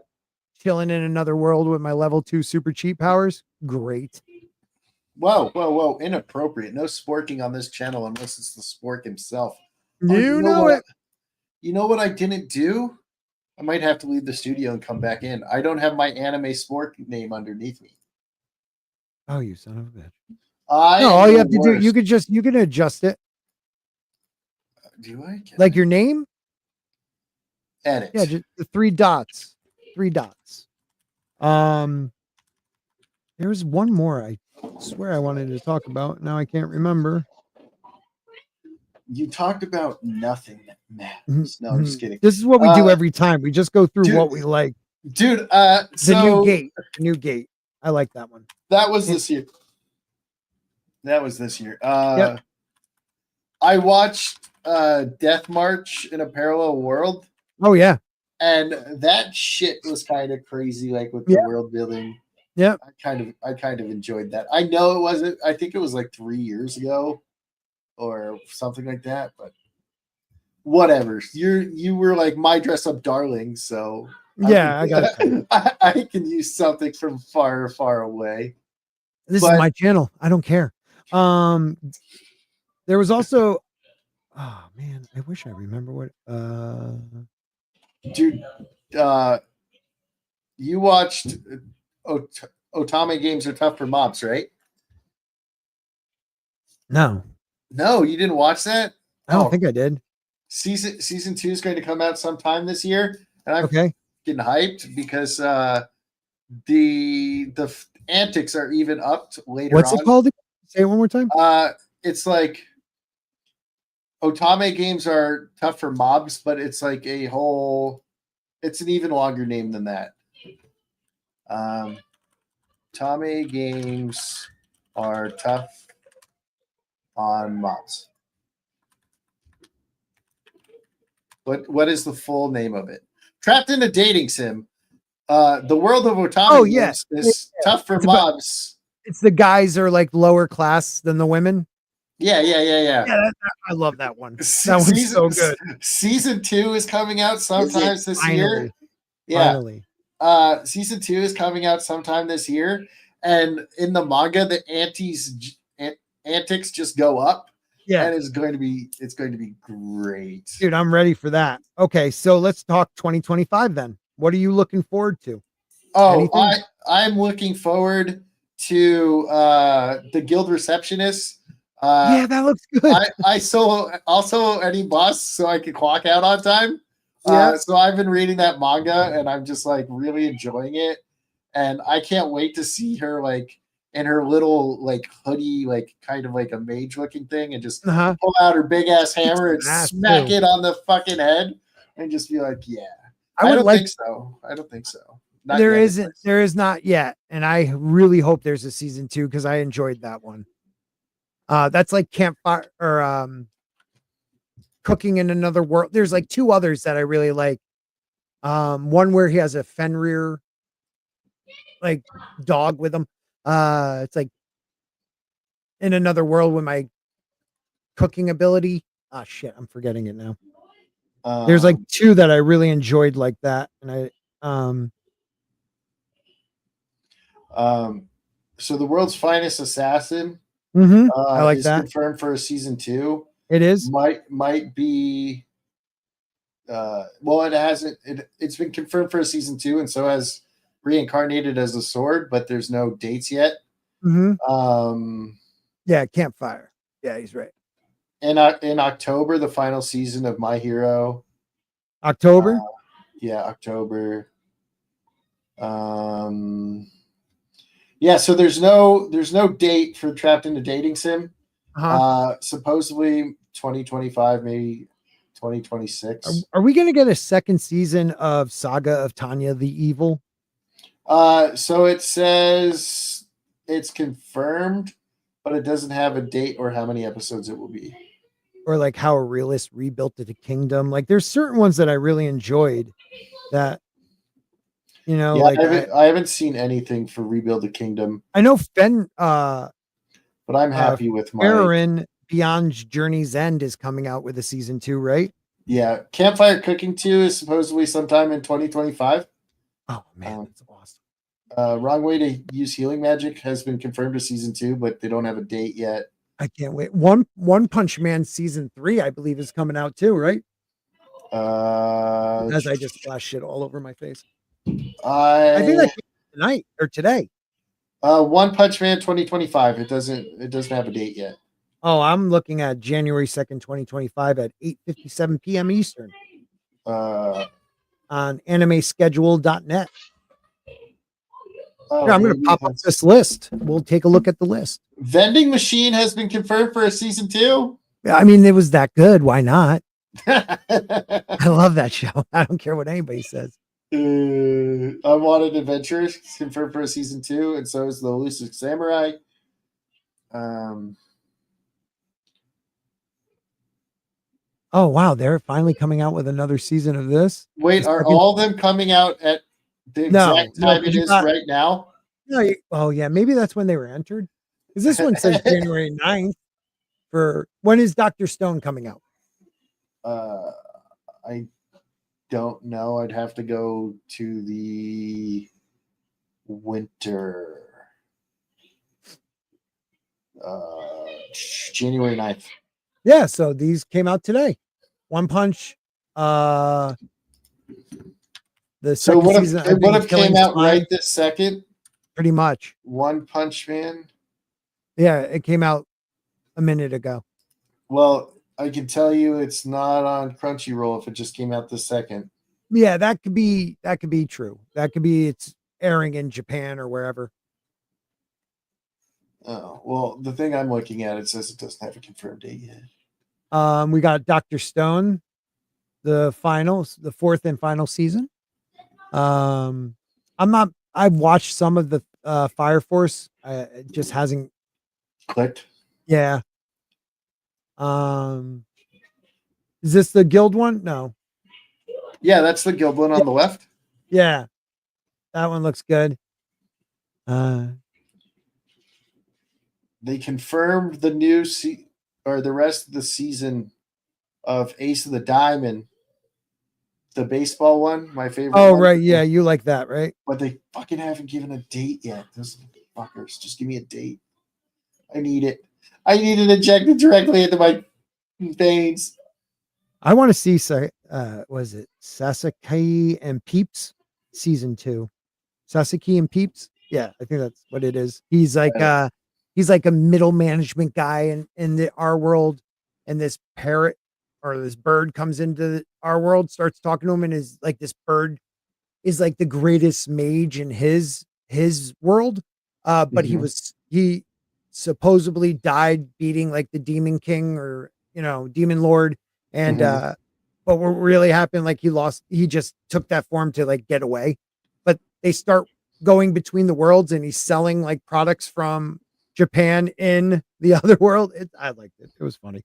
Chilling in Another World with my level 2 super cheat powers. Great. Whoa. Inappropriate. No sporking on this channel unless it's the spork himself. You know it. You know what I didn't do? I might have to leave the studio and come back in. I don't have my anime sport name underneath me. Oh, you son of a bitch. All you have to do, you can adjust it. Do I? Like your name? Edit. Yeah, just the 3 dots. 3 dots. There was one more I swear I wanted to talk about. Now I can't remember. You talked about nothing that matters. No, I'm just kidding. This is what we do every time. We just go through dude, what we like. Dude, The new gate. I like that one. That was this year. Yep. I watched Death March in a Parallel World. Oh yeah. And that shit was kind of crazy, like with the world building. Yeah. I kind of enjoyed that. I know it wasn't, I think it was like 3 years ago or something like that, but whatever. You were like my dress up darling, so yeah, I got it. I can use something from far, far away. This is my channel. I don't care. There was also, oh man, I wish I remember what. Dude, you watched Otame Games Are Tough for Mobs, right? No, you didn't watch that. I don't think I did. Season 2 is going to come out sometime this year, and I'm getting hyped because the antics are even upped later. What's it called? Say it one more time. It's like Otame Games Are Tough for Mobs, but it's like it's an even longer name than that. Otame Games Are Tough on Mobs. What is the full name of it? Trapped in a Dating Sim. The world of Otame Games is tough for mobs. It's the guys are like lower class than the women. Yeah. I love that one. That one's so good. Season 2 is coming out sometime this year. Finally. Season 2 is coming out sometime this year, and in the manga, the antics just go up. Yeah, and it's going to be great, dude. I'm ready for that. Okay, so let's talk 2025 then. What are you looking forward to? Oh, I'm looking forward to the Guild Receptionist. Yeah, that looks good. I also any boss so I can clock out on time. Yeah. So I've been reading that manga and I'm just like really enjoying it, and I can't wait to see her like in her little like hoodie, like kind of like a mage looking thing, and just pull out her big ass hammer and smack it on the fucking head and just be like, yeah. I don't think so. There is not yet, and I really hope there's a season 2 because I enjoyed that one. That's like Campfire or Cooking in Another World. There's like 2 others that I really like. One where he has a Fenrir like dog with him. It's like In Another World with my cooking ability. Ah, shit, I'm forgetting it now. There's like 2 that I really enjoyed like that, and so the world's finest assassin. I like that. Confirmed for a season 2. It is might be. Well, it hasn't. It's been confirmed for a season 2, and so has Reincarnated as a Sword, but there's no dates yet. Yeah, Campfire. Yeah, he's right. In October, the final season of My Hero. October. Yeah, October. Yeah, so there's no date for Trapped in a Dating Sim. Supposedly 2025, maybe 2026. Are we going to get a second season of Saga of Tanya the Evil? So it says it's confirmed, but it doesn't have a date or how many episodes it will be. Or like how a realist rebuilt the kingdom. Like there's certain ones that I really enjoyed that, you know, yeah, like I haven't seen anything for Rebuild the Kingdom. I know but I'm happy with my Farron Beyond Journey's End is coming out with a season 2, right? Yeah. Campfire Cooking 2 is supposedly sometime in 2025. Oh man, that's awesome. Wrong Way to Use Healing Magic has been confirmed to season 2, but they don't have a date yet. I can't wait. One Punch Man season 3, I believe, is coming out too, right? As I just splashed shit all over my face. I think that's tonight or today. One Punch Man 2025. It doesn't have a date yet. Oh, I'm looking at January 2nd, 2025 at 8:57 p.m. Eastern. On animeschedule.net. Oh, here, I'm going to pop up this list. We'll take a look at the list. Vending Machine has been confirmed for a season 2. I mean, it was that good. Why not? I love that show. I don't care what anybody says. Unwanted Adventures confirmed for season 2, and so is The Elusive Samurai. Oh wow, they're finally coming out with another season of this. Wait, are all of them coming out at the exact time it is right now? No, oh yeah, maybe that's when they were entered. Because this one says January 9th. For when is Dr. Stone coming out? I don't know. I'd have to go to the winter. January 9th. Yeah, so these came out today. One Punch. The So second season. it would have came out right this second? Pretty much. One Punch Man? Yeah, it came out a minute ago. Well, I can tell you it's not on Crunchyroll if it just came out this second. Yeah, that could be true. That could be it's airing in Japan or wherever. Oh, well, the thing I'm looking at, it says it doesn't have a confirmed date yet. We got Dr. Stone, the fourth and final season. I've watched some of the Fire Force. It just hasn't clicked. Yeah. Is this the guild one? No. Yeah, that's the guild one on the left. Yeah. That one looks good. They confirmed the new the rest of the season of Ace of the Diamond, the baseball one, my favorite. Oh, right. Yeah, you like that, right? But they fucking haven't given a date yet. Those fuckers. Just give me a date. I need it. I need it injected directly into my veins. I want to see, was it Sasaki and Peeps season 2? Sasaki and Peeps? Yeah, I think that's what it is. He's like a middle management guy in our world, and this parrot or this bird comes into our world, starts talking to him, and is like this bird is like the greatest mage in his world. But he supposedly died beating like the Demon King or Demon Lord. And but what really happened, like he just took that form to like get away. But they start going between the worlds, and he's selling like products from Japan in the other world. I liked it. It was funny.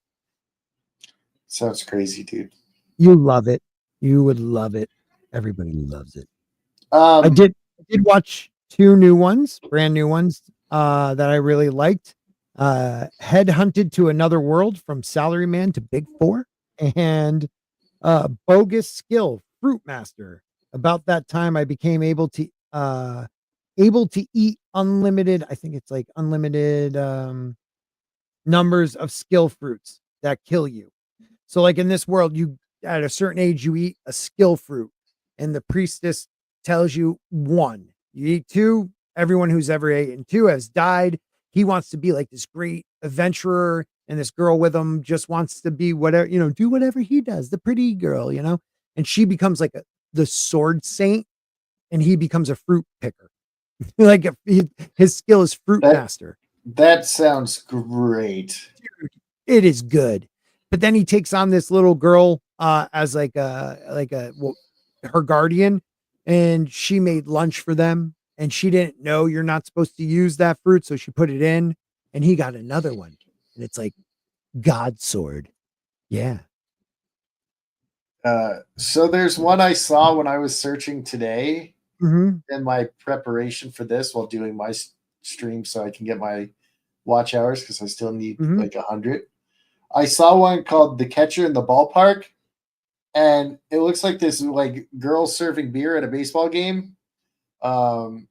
Sounds crazy, dude. You love it. You would love it. Everybody loves it. I did watch 2 new ones, brand new ones, that I really liked. Headhunted to Another World, from Salaryman to Big Four, and Bogus Skill, Fruit Master. About that time I became able to eat unlimited, I think it's like unlimited numbers of skill fruits that kill you. So like in this world, you at a certain age you eat a skill fruit, and the priestess tells you 1. You eat 2, everyone who's ever eaten 2 has died. He wants to be like this great adventurer, and this girl with him just wants to be whatever, do whatever he does, the pretty girl, and she becomes like the sword saint, and he becomes a fruit picker. Like his skill is fruit master. That sounds great. Dude, it is good. But then he takes on this little girl as her guardian, and she made lunch for them, and she didn't know you're not supposed to use that fruit, so she put it in, and he got another one, and it's like God sword. Yeah. So there's one I saw when I was searching today in my preparation for this while doing my stream, so I can get my watch hours, because I still need like 100. I saw one called The Catcher in the Ballpark, and it looks like this like girl serving beer at a baseball game. And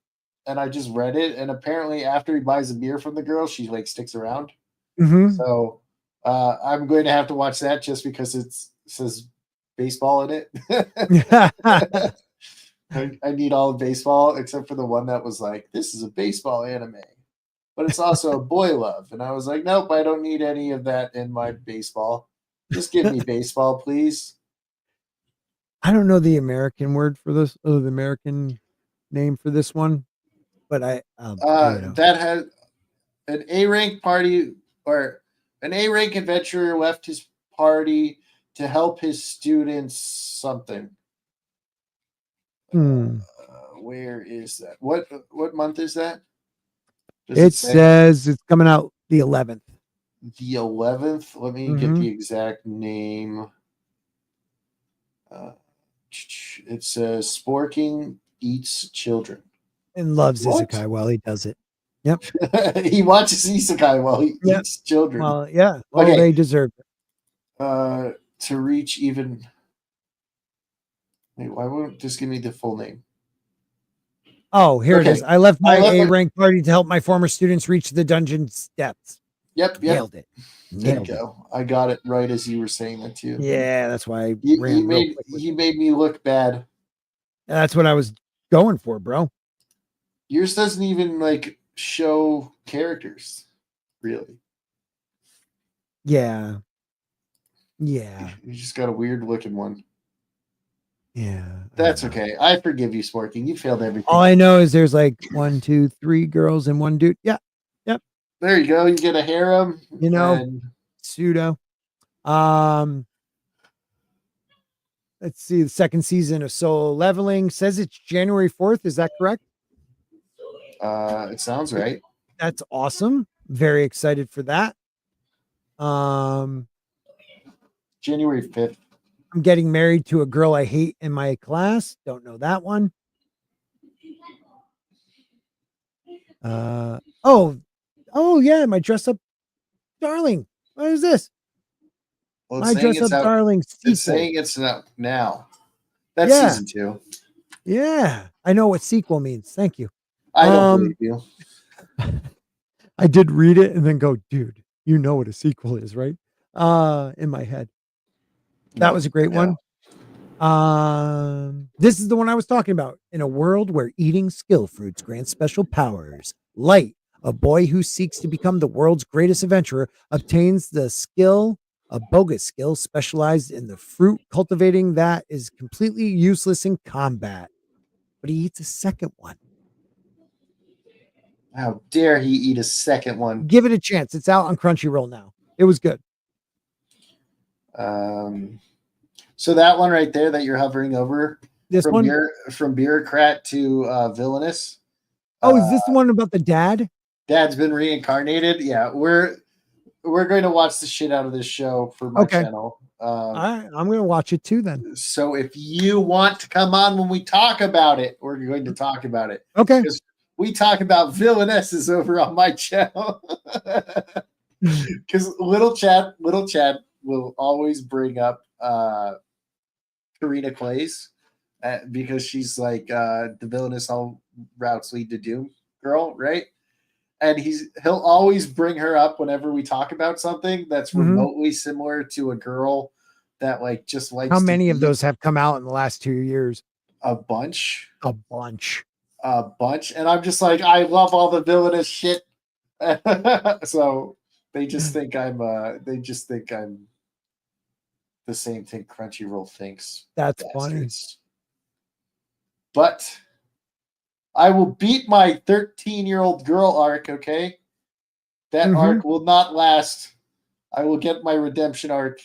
I just read it, and apparently after he buys a beer from the girl, she like sticks around. So I'm going to have to watch that just because it says baseball in it. I need all of baseball except for the one that was like, this is a baseball anime, but it's also a boy love. And I was like, nope, I don't need any of that in my baseball. Just give me baseball, please. I don't know the American word for this, or the American name for this one, but that has an A rank party, or An A-rank adventurer left his party to help his students something. Where is that? What month is that? Does It says it's coming out the 11th. The 11th? Let me get the exact name. It says Sporking Eats Children. And loves isekai while he does it. Yep. He watches isekai while he eats children. Well, yeah. Well, Okay. they deserve it. To reach even... Wait, why won't this give me the full name? Oh, here it is. I left my A-rank party to help my former students reach the dungeon's depths. Yep. Nailed it. There you go. I got it right as you were saying that too. Yeah, that's why I he made me look bad. That's what I was going for, bro. Yours doesn't even like show characters, really. Yeah. Yeah. You just got a weird looking one. Yeah. That's okay. I forgive you, Sporking. You failed everything. All I know is there's like 1, 2, 3 girls and 1 dude. Yeah. Yep. There you go. You get a harem. You know, pseudo. Let's see. The second season of Solo Leveling says it's January 4th. Is that correct? It sounds right. That's awesome. Very excited for that. January 5th. I'm getting married to a girl I hate in my class. Don't know that one. Oh yeah, my dress up darling. What is this? Well, my dress up darling. It's saying it's out now. That's season 2. Yeah, I know what sequel means. Thank you. I don't believe you. I did read it and then go, dude, you know what a sequel is, right? In my head. That was a great one. This is the one I was talking about. In a world where eating skill fruits grants special powers, Light, a boy who seeks to become the world's greatest adventurer, obtains the skill, a bogus skill specialized in the fruit cultivating that is completely useless in combat. But he eats a second one. How dare he eat a second one? Give it a chance. It's out on Crunchyroll now. It was good. So that one right there that you're hovering over, this from one from bureaucrat to villainous. Oh, is this the one about the dad? Dad's been reincarnated. Yeah, we're going to watch the shit out of this show for my channel. All right, I'm going to watch it too then. So if you want to come on when we talk about it, we're going to talk about it. Okay. Because we talk about villainesses over on my channel. Because little Chad will always bring up Karina Clays because she's like the villainous all routes lead to doom girl, right? And he'll always bring her up whenever we talk about something that's remotely similar to a girl that like just likes. How many of those have come out in the last 2 years? A bunch. And I'm just like, I love all the villainous shit. So they just think I'm the same thing Crunchyroll thinks. That's funny. But I will beat my 13-year-old girl arc, okay? That arc will not last. I will get my redemption arc.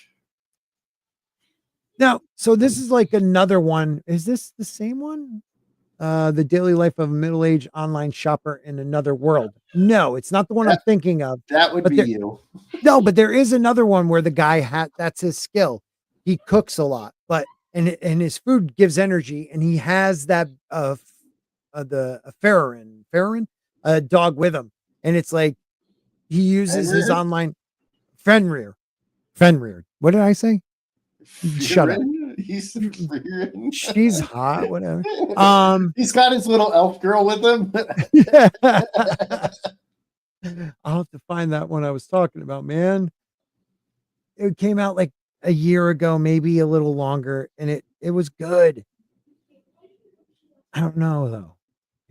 Now, so this is like another one. Is this the same one? The daily life of a middle-aged online shopper in another world. No, it's not the one I'm thinking of. That would be you. No, but there is another one where the guy that's his skill. He cooks a lot, and his food gives energy, and he has that Farron, a dog with him, and it's like he uses his online Fenrir. What did I say? Shut up. She's hot. Whatever. He's got his little elf girl with him. I'll have to find that one I was talking about, man. It came out like a year ago, maybe a little longer, and it was good. I don't know though.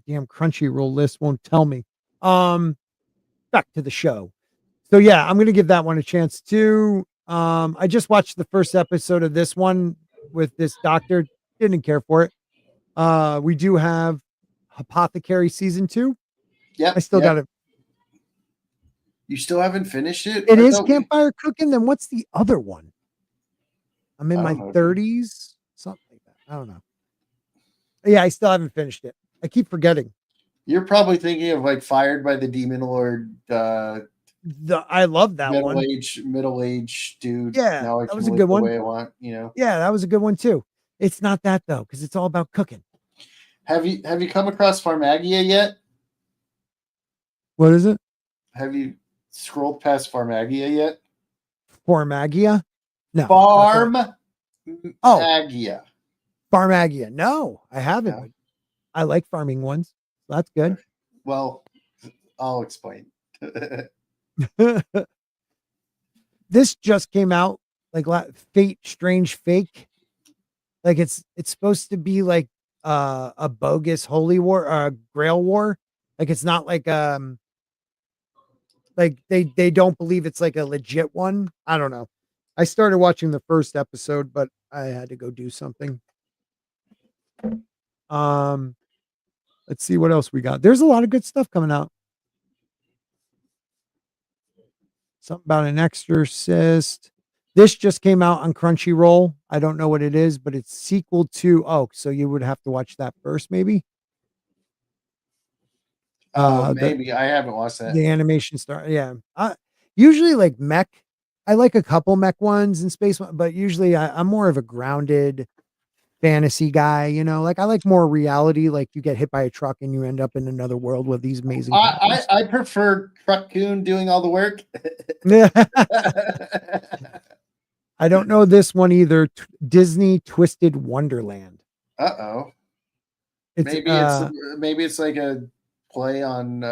Damn Crunchyroll list won't tell me. Back to the show. So yeah, I'm gonna give that one a chance too. I just watched the first episode of this one with this doctor. Didn't care for it. We do have Apothecary season 2. Yeah, I still got it. You still haven't finished it? It I is thought campfire cooking. Then what's the other one? I'm in I my don't know, dude. 30s, something like that. I don't know. Yeah, I still haven't finished it. I keep forgetting. You're probably thinking of like Fired by the Demon Lord, I love that one. middle age dude. Yeah, Now I that can was a live good the one. way I want. You know. Yeah, that was a good one too. It's not that though, because it's all about cooking. Have you come across Pharmagia yet? What is it? Have you scrolled past Pharmagia yet? Formagia? No. not that. Oh, Pharmagia. Farmagia. No, I haven't. No. But I like farming ones. So that's good. Well, I'll explain. This just came out like Fate Strange Fake. Like it's supposed to be like a bogus holy war, grail war. Like it's not like they don't believe it's like a legit one. I don't know. I started watching the first episode, but I had to go do something. Let's see what else we got. There's a lot of good stuff coming out. Something about an exorcist. This just came out on Crunchyroll. I don't know what it is, but it's sequel to so you would have to watch that first, maybe. Maybe I haven't watched that. The animation star. Yeah. Usually like mech. I like a couple mech ones and space one, but usually I'm more of a grounded fantasy guy, you know, like I like more reality, like you get hit by a truck and you end up in another world with these amazing I prefer Truck-kun doing all the work. I don't know this one either. Disney Twisted Wonderland. Uh-oh. Maybe it's like a play on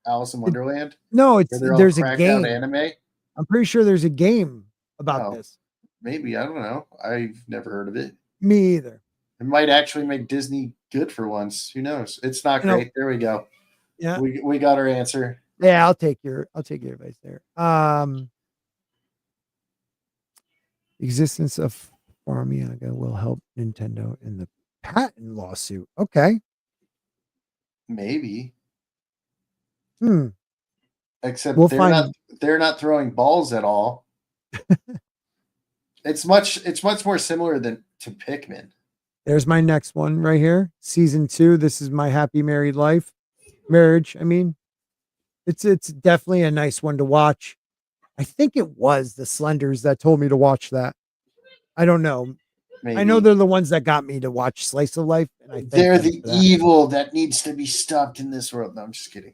Alice in Wonderland. No, there's a game. Anime. I'm pretty sure there's a game about this. Maybe, I don't know. I've never heard of it. Me either. It might actually make Disney good for once. Who knows? It's not great. There we go. Yeah. We got our answer. Yeah, I'll take your advice there. Existence of Farmiga will help Nintendo in the patent lawsuit. Okay. Maybe. Except they're not throwing balls at all. It's much more similar to Pikmin. There's my next one right here. Season 2. This is My Happy Married Life. Marriage, I mean. It's definitely a nice one to watch. I think it was the Slenders that told me to watch that. I don't know. Maybe. I know they're the ones that got me to watch Slice of Life. And they're the evil that needs to be stopped in this world. No, I'm just kidding.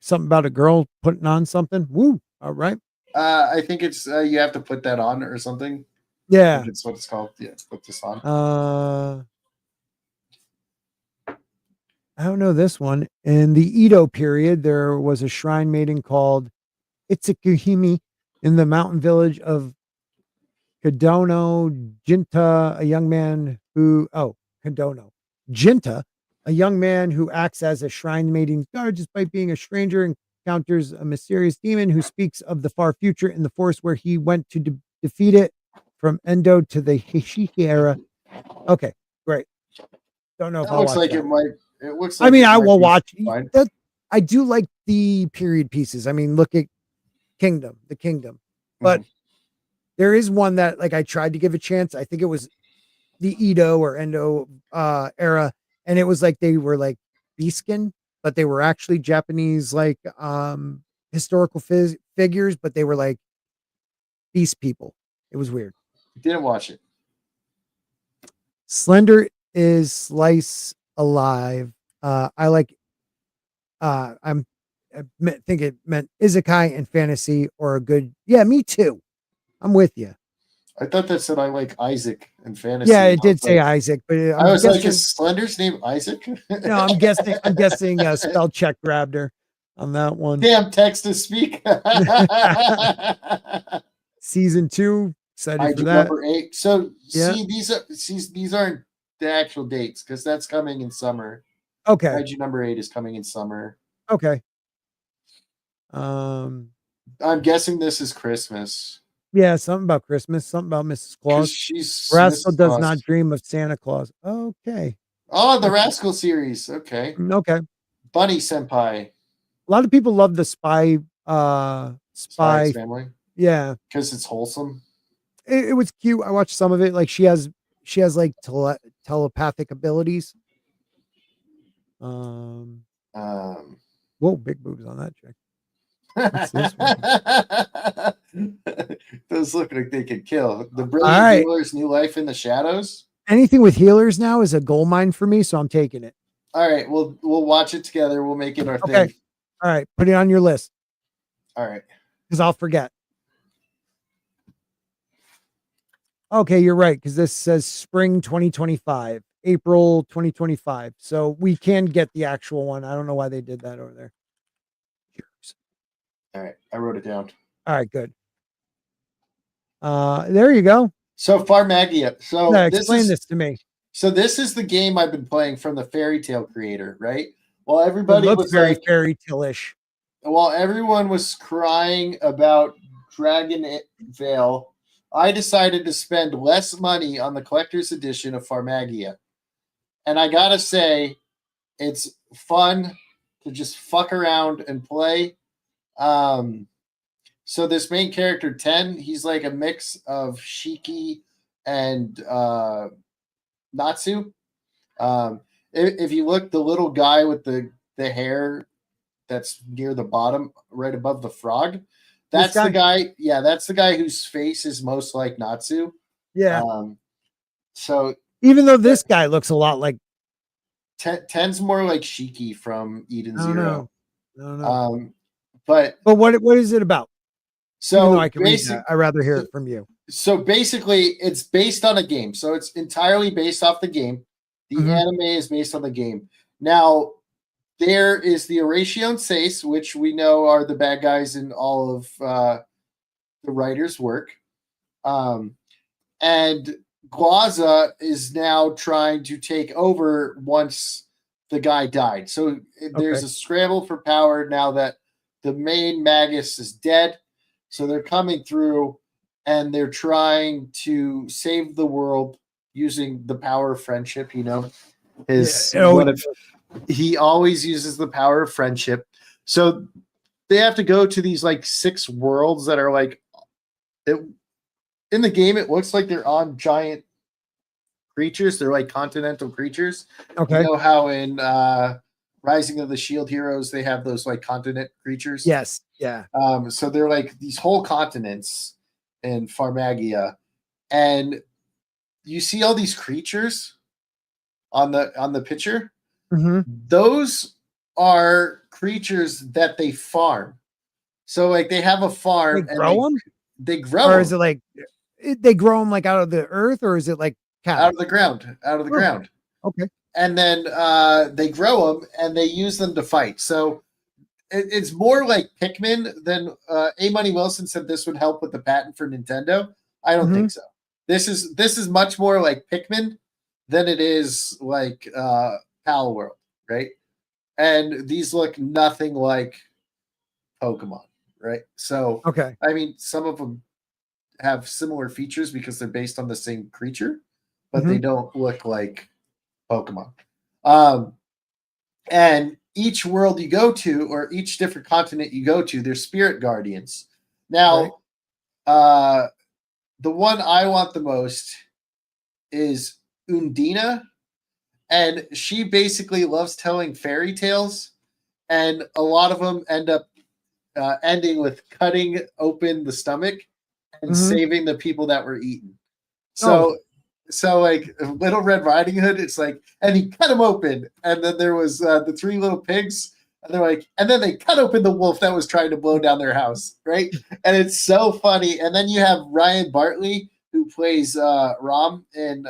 Something about a girl putting on something. Woo. All right. I think it's you have to put that on or something. Yeah. That's what it's called. Yeah, put this on. I don't know this one. In the Edo period, there was a shrine maiden called Itsukuhime in the mountain village of Kadono Jinta, a young man who Kadono Jinta, a young man who acts as a shrine maiden's guard despite being a stranger, encounters a mysterious demon who speaks of the far future in the forest where he went to defeat it from Endo to the Heisei era. Okay, great. Don't know if it looks like that. it might. It looks like I will watch that. I do like the period pieces. I mean, look at the Kingdom. But there is one that like I tried to give a chance. I think it was the Edo or Endo era, and it was like they were like Beaskin, but they were actually Japanese like historical figures, but they were like beast people. It was weird. Didn't watch it. Slender is Slice Alive. I like I think it meant isekai and fantasy or a good. Yeah, me too. I'm with you. I thought that said I like Isaac and fantasy. Yeah, it did say Isaac, but I was guessing, like, is Slender's name Isaac? No, I'm guessing spell check grabbed her on that one. Damn, text to speak. Season 2, excited for that. Number 8. So see, these aren't the actual dates because that's coming in summer. Okay. IG number 8 is coming in summer. Okay. I'm guessing this is Christmas. Yeah, something about Christmas, something about Mrs. Claus. Rascal does not dream of Santa Claus. Okay. Oh, the Rascal series. Okay. Okay. Bunny Senpai. A lot of people love the spy Spy X spy. Family, Yeah, because it's wholesome. it was cute. I watched some of it. Like she has like telepathic abilities. Um, Whoa, big boobs on that chick. What's this one? Those look like they could kill. The All Brilliant right. Healer's New Life in the Shadows. Anything with healers now is a gold mine for me, so I'm taking it. All right, we'll watch it together. We'll make it our Okay. thing. All right, put it on your list All right. because I'll forget. Okay, you're right because this says spring 2025, April 2025. So we can get the actual one. I don't know why they did that over there. Cheers. All right, I wrote it down. All right, good. There you go. So Farmagia. So Yeah, this explain is this to me. so this is the game I've been playing from the Fairy Tale creator, right? Well, It everybody looks was very like, fairy tale-ish. while everyone was crying about Dragon Veil, I decided to spend less money on the collector's edition of Farmagia. And I gotta say, it's fun to just fuck around and play. So this main character, 10, he's like a mix of Shiki and Natsu. If you look, the little guy with the hair that's near the bottom, right above the frog, that's the guy. Yeah, that's the guy whose face is most like Natsu. Yeah. So even though this guy looks a lot like 10's more like Shiki from Eden Zero. I don't know. But what is it about? So even though I can read that, I'd rather hear it from you. So basically, it's based on a game. So it's entirely based off the game. The anime is based on the game. Now, there is the Oration Seis, which we know are the bad guys in all of the writer's work. And Glaza is now trying to take over once the guy died. So there's a scramble for power now that the main Magus is dead. So they're coming through and they're trying to save the world using the power of friendship. You know, he always uses the power of friendship. So they have to go to these like 6 worlds that are like, in the game, it looks like they're on giant creatures. They're like continental creatures. Okay. You know how in Rising of the Shield Heroes, they have those like continent creatures? Yes. Yeah. So they're like these whole continents in Farmagia. And you see all these creatures on the picture. Those are creatures that they farm. So like they have a farm. They grow them? They grow Or is it like they grow them like out of the earth, or is it like out of the ground? Out of the ground. Okay. And then they grow them and they use them to fight. So it's more like Pikmin than A. Money Wilson said this would help with the patent for Nintendo. I don't think so. This is much more like Pikmin than it is like Pal World, right? And these look nothing like Pokemon, right? So I mean, some of them have similar features because they're based on the same creature, but they don't look like Pokemon. And each world you go to, or each different continent you go to, they're spirit guardians. Now, the one I want the most is Undina, and she basically loves telling fairy tales, and a lot of them end up ending with cutting open the stomach and saving the people that were eaten. So like Little Red Riding Hood, it's like, and he cut him open, and then there was the 3 little pigs, and they're like, and then they cut open the wolf that was trying to blow down their house, right? And it's so funny. And then you have Ryan Bartley, who plays Rom in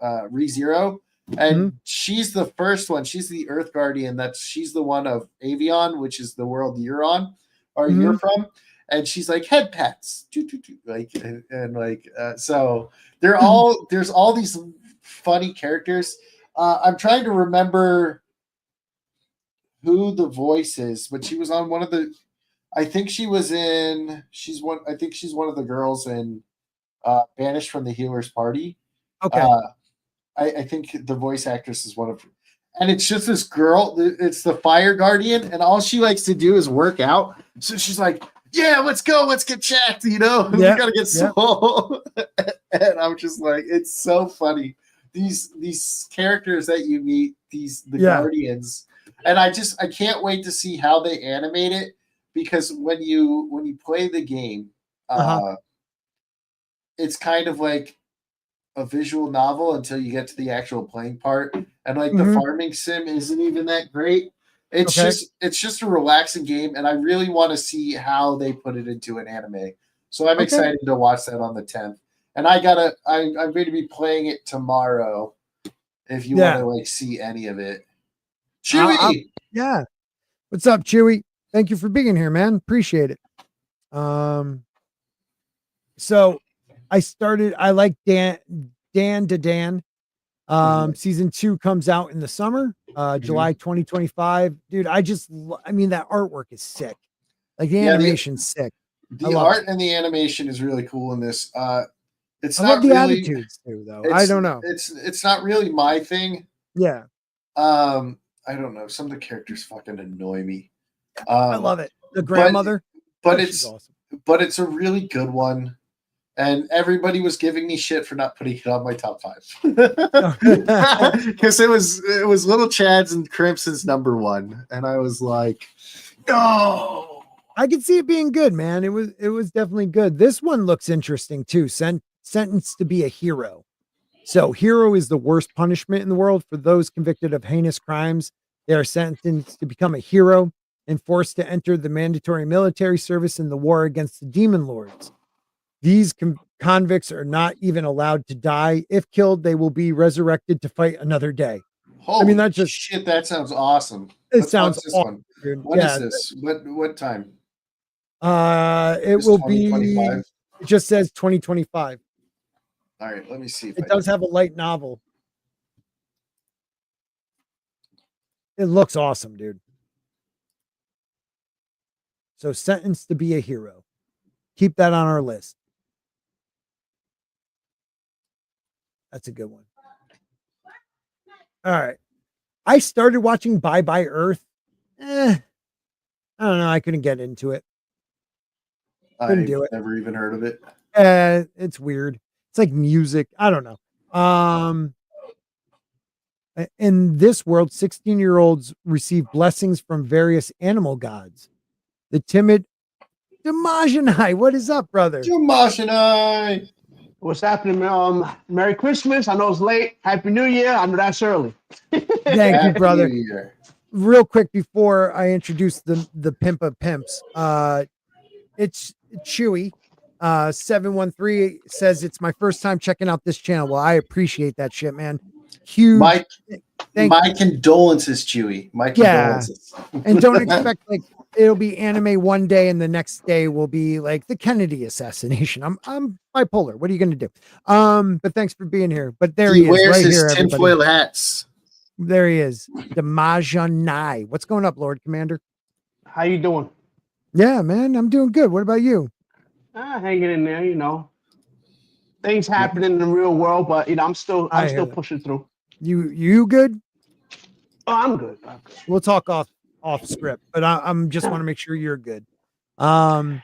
ReZero, and she's the first one. She's the Earth Guardian. She's the one of Avion, which is the world you're on, or you're from. And she's like head pats, like and like so. There's all these funny characters. I'm trying to remember who the voice is, but she was on one of the. I think she was in. I think she's one of the girls in Banished from the Healer's Party. Okay. I think the voice actress is one of. and it's just this girl. It's the fire guardian, and all she likes to do is work out. So she's like, "Yeah, let's go, let's get checked." You know, we gotta get swole. And I'm just like, it's so funny. These characters that you meet, the guardians, and I can't wait to see how they animate it, because when you play the game, it's kind of like a visual novel until you get to the actual playing part, and like the farming sim isn't even that great. It's just a relaxing game, and I really want to see how they put it into an anime. So I'm excited to watch that on the 10th. And I'm going to be playing it tomorrow if you want to like see any of it. Chewy! Yeah. What's up, Chewy? Thank you for being here, man. Appreciate it. So I like Dan to Dan. Season 2 comes out in the summer, July 2025. Dude, I mean, that artwork is sick. Like the animation's sick. The art and the animation is really cool in this. It's I not love the really, attitudes too, though. I don't know. It's not really my thing. Yeah. I don't know. Some of the characters fucking annoy me. I love it. The grandmother. But it's awesome. But it's a really good one. And everybody was giving me shit for not putting it on my top 5. Because it was Little Chad's and Crimson's number 1. And I was like, no. I could see it being good, man. It was definitely good. This one looks interesting too. Sentenced to be a hero. So hero is the worst punishment in the world for those convicted of heinous crimes. They are sentenced to become a hero and forced to enter the mandatory military service in the war against the demon lords. These convicts are not even allowed to die. If killed, they will be resurrected to fight another day. Holy I mean, that's just shit. That sounds awesome. It sounds awesome. What is this? What time? It will be. It just says 2025. All right, let me see. It does have a light novel. It looks awesome, dude. So, sentenced to be a hero. Keep that on our list. That's a good one. All right. I started watching Bye Bye Earth. I don't know. I couldn't get into it. Couldn't do it. Never even heard of it. It's weird. It's like music. I don't know. In this world, 16-year-olds receive blessings from various animal gods. The timid Damajanai. What is up, brother? Damajanai. What's happening? Merry Christmas. I know it's late. Happy New Year. I know that's early. Thank you, brother. Real quick before I introduce the pimp of pimps, it's Chewy. 713 says it's my first time checking out this channel. Well, I appreciate that shit, man. Huge. My condolences, Chewy. My condolences. Yeah. And don't expect like it'll be anime one day and the next day will be like the Kennedy assassination. I'm bipolar. What are you going to do? But thanks for being here. But there he is. Wears right his here, tinfoil hats. There he is. Damajanai. What's going up, Lord Commander? How you doing? Yeah, man. I'm doing good. What about you? Hanging in there, you know. Things happening in the real world, but you know, I'm still pushing through. You good? Oh, I'm good. We'll talk off script, but I'm just want to make sure you're good. What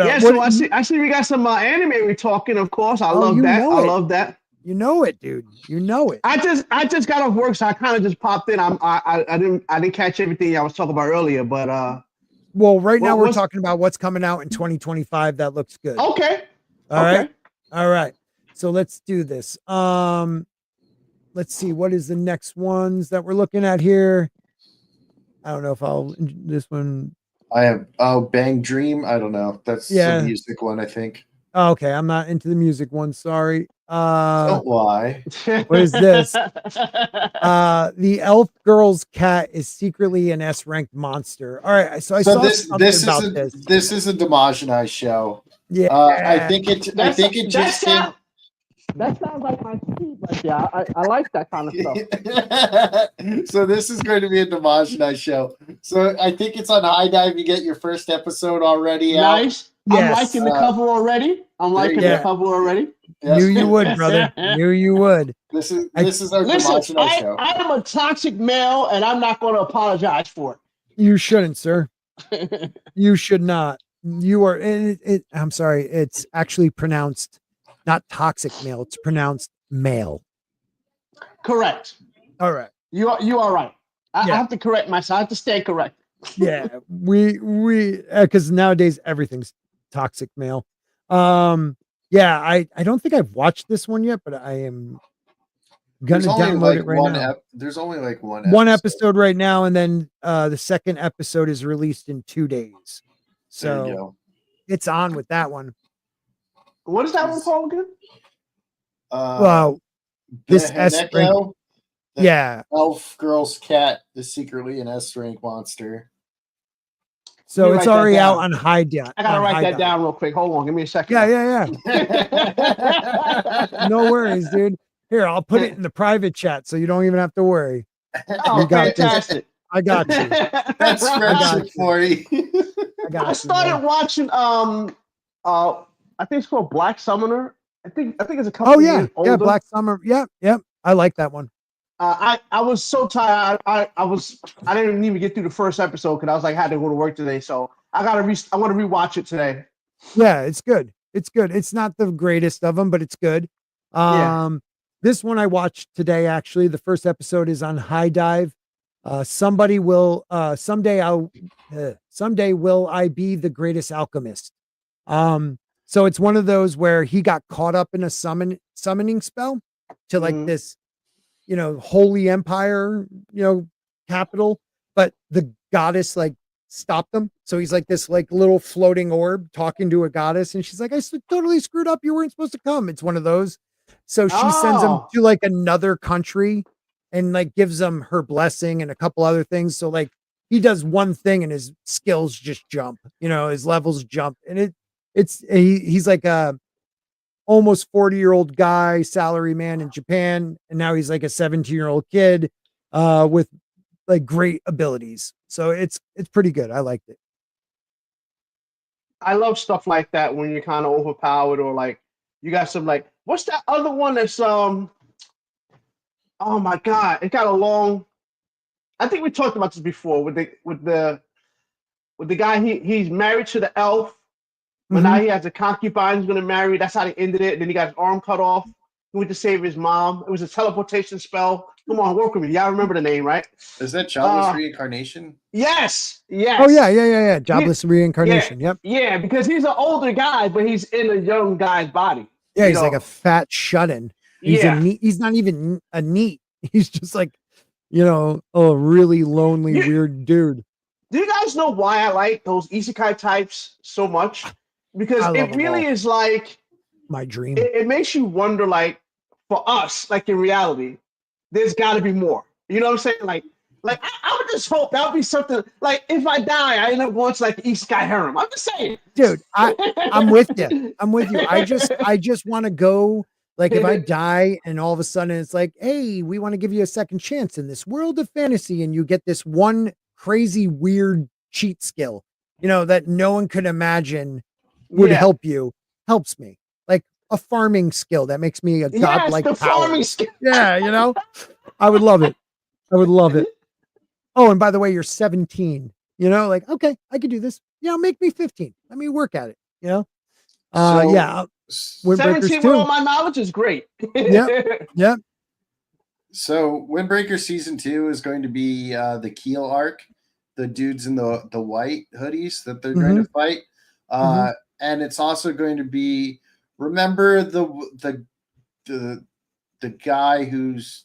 else? Yeah, so I see we got some anime we're talking, of course. I love that. I love that. You know it, dude. You know it. I just got off work, so I kind of just popped in. I didn't catch everything I was talking about earlier, but well, right now we're talking about what's coming out in 2025 that looks good. Okay. All right. So let's do this. Let's see, what is the next ones that we're looking at here? I don't know if this one. I have Bang Dream. I don't know. That's the music one, I think. Oh, okay, I'm not into the music one. Sorry. Don't lie. What is this? The elf girl's cat is secretly an S-ranked monster. All right, so I saw this is a Damajanai show. Yeah, I think it just came. That sounds like my speed, but yeah, I like that kind of stuff. So this is going to be a Damajanai show. So I think it's on High Dive. You get your first episode already out. Nice. Yes. I'm liking the cover already. Yes. Knew you would, brother. Knew you would. This is our Listen, Democracy show. I am a toxic male, and I'm not going to apologize for You shouldn't, sir. it. You should not. You are. I'm sorry. It's actually pronounced not toxic male. It's pronounced male. Correct. All right. You are right. I Yeah. have to correct myself. I have to stay correct. Yeah. We because nowadays everything's toxic male. Yeah. I don't think I've watched this one yet, but I am gonna There's only download like it right now. there's only like One episode right now, and then the second episode is released in 2 days. There you So go. it's on with that one. What is that one called again? Well, this S rank, Haneko, the yeah. elf girl's cat is secretly an S rank monster. So Let me it's write that already out down. on high dive. I gotta write that down real quick. Hold on, give me a second. Yeah. No worries, dude. Here, I'll put it in the private chat so you don't even have to worry. Oh, You got this. fantastic! I got you. That's friendship you. for you. I got I you, started man. watching. I think it's called Black Summoner. I think it's a couple. Oh yeah, years older. yeah. Black Summer. Yep. I like that one. I was so tired. I didn't even get through the first episode because I was like, I had to go to work today. So I want to rewatch it today. Yeah, it's good. It's good. It's not the greatest of them, but it's good. Yeah. This one I watched today. Actually, the first episode is on High Dive. Someday will I be the greatest alchemist. So it's one of those where he got caught up in a summoning spell to like this, holy empire, capital, but the goddess like stopped him. So he's like this like little floating orb talking to a goddess, and she's like, totally screwed up. You weren't supposed to come. It's one of those. So she sends him to like another country and like gives him her blessing and a couple other things. So like he does one thing and his skills just jump, his levels jump. And he's like a almost 40-year-old guy, salary man in Japan. And now he's like a 17-year-old kid with like great abilities. So it's pretty good. I liked it. I love stuff like that when you're kind of overpowered or like you got some like what's that other one that's oh my god, it got a long. I think we talked about this before with the guy he's married to the elf, but now he has a concubine he's gonna marry. That's how they ended it. Then he got his arm cut off. He went to save his mom. It was a teleportation spell. Come on, work with me. Y'all remember the name, right? Is that Childless Reincarnation? Yes. Oh yeah. Jobless reincarnation. Yep. Yeah, because he's an older guy, but he's in a young guy's body. Yeah, he's like a fat shut-in. He's he's not even a neat. He's just like, a really lonely, weird dude. Do you guys know why I like those isekai types so much? Because it really is like my dream. It makes you wonder, like, for us, like in reality, there's got to be more. You know what I'm saying? Like I would just hope that would be something. Like if I die, I end up going to like the isekai harem. I'm just saying, dude. I'm with you. I just want to go. Like if I die and all of a sudden it's like, hey, we want to give you a second chance in this world of fantasy, and you get this one crazy weird cheat skill, that no one could imagine would help you. Helps me. Like a farming skill that makes me a godlike power. Farming skill. Yeah, I would love it. Oh, and by the way, you're 17. Like, okay, I could do this. Make me 15. Let me work at it. Yeah. 17 with all my knowledge is great. Yep. So Windbreaker season 2 is going to be the Keel arc, the dudes in the white hoodies that they're going to fight. And it's also going to be, remember the guy who's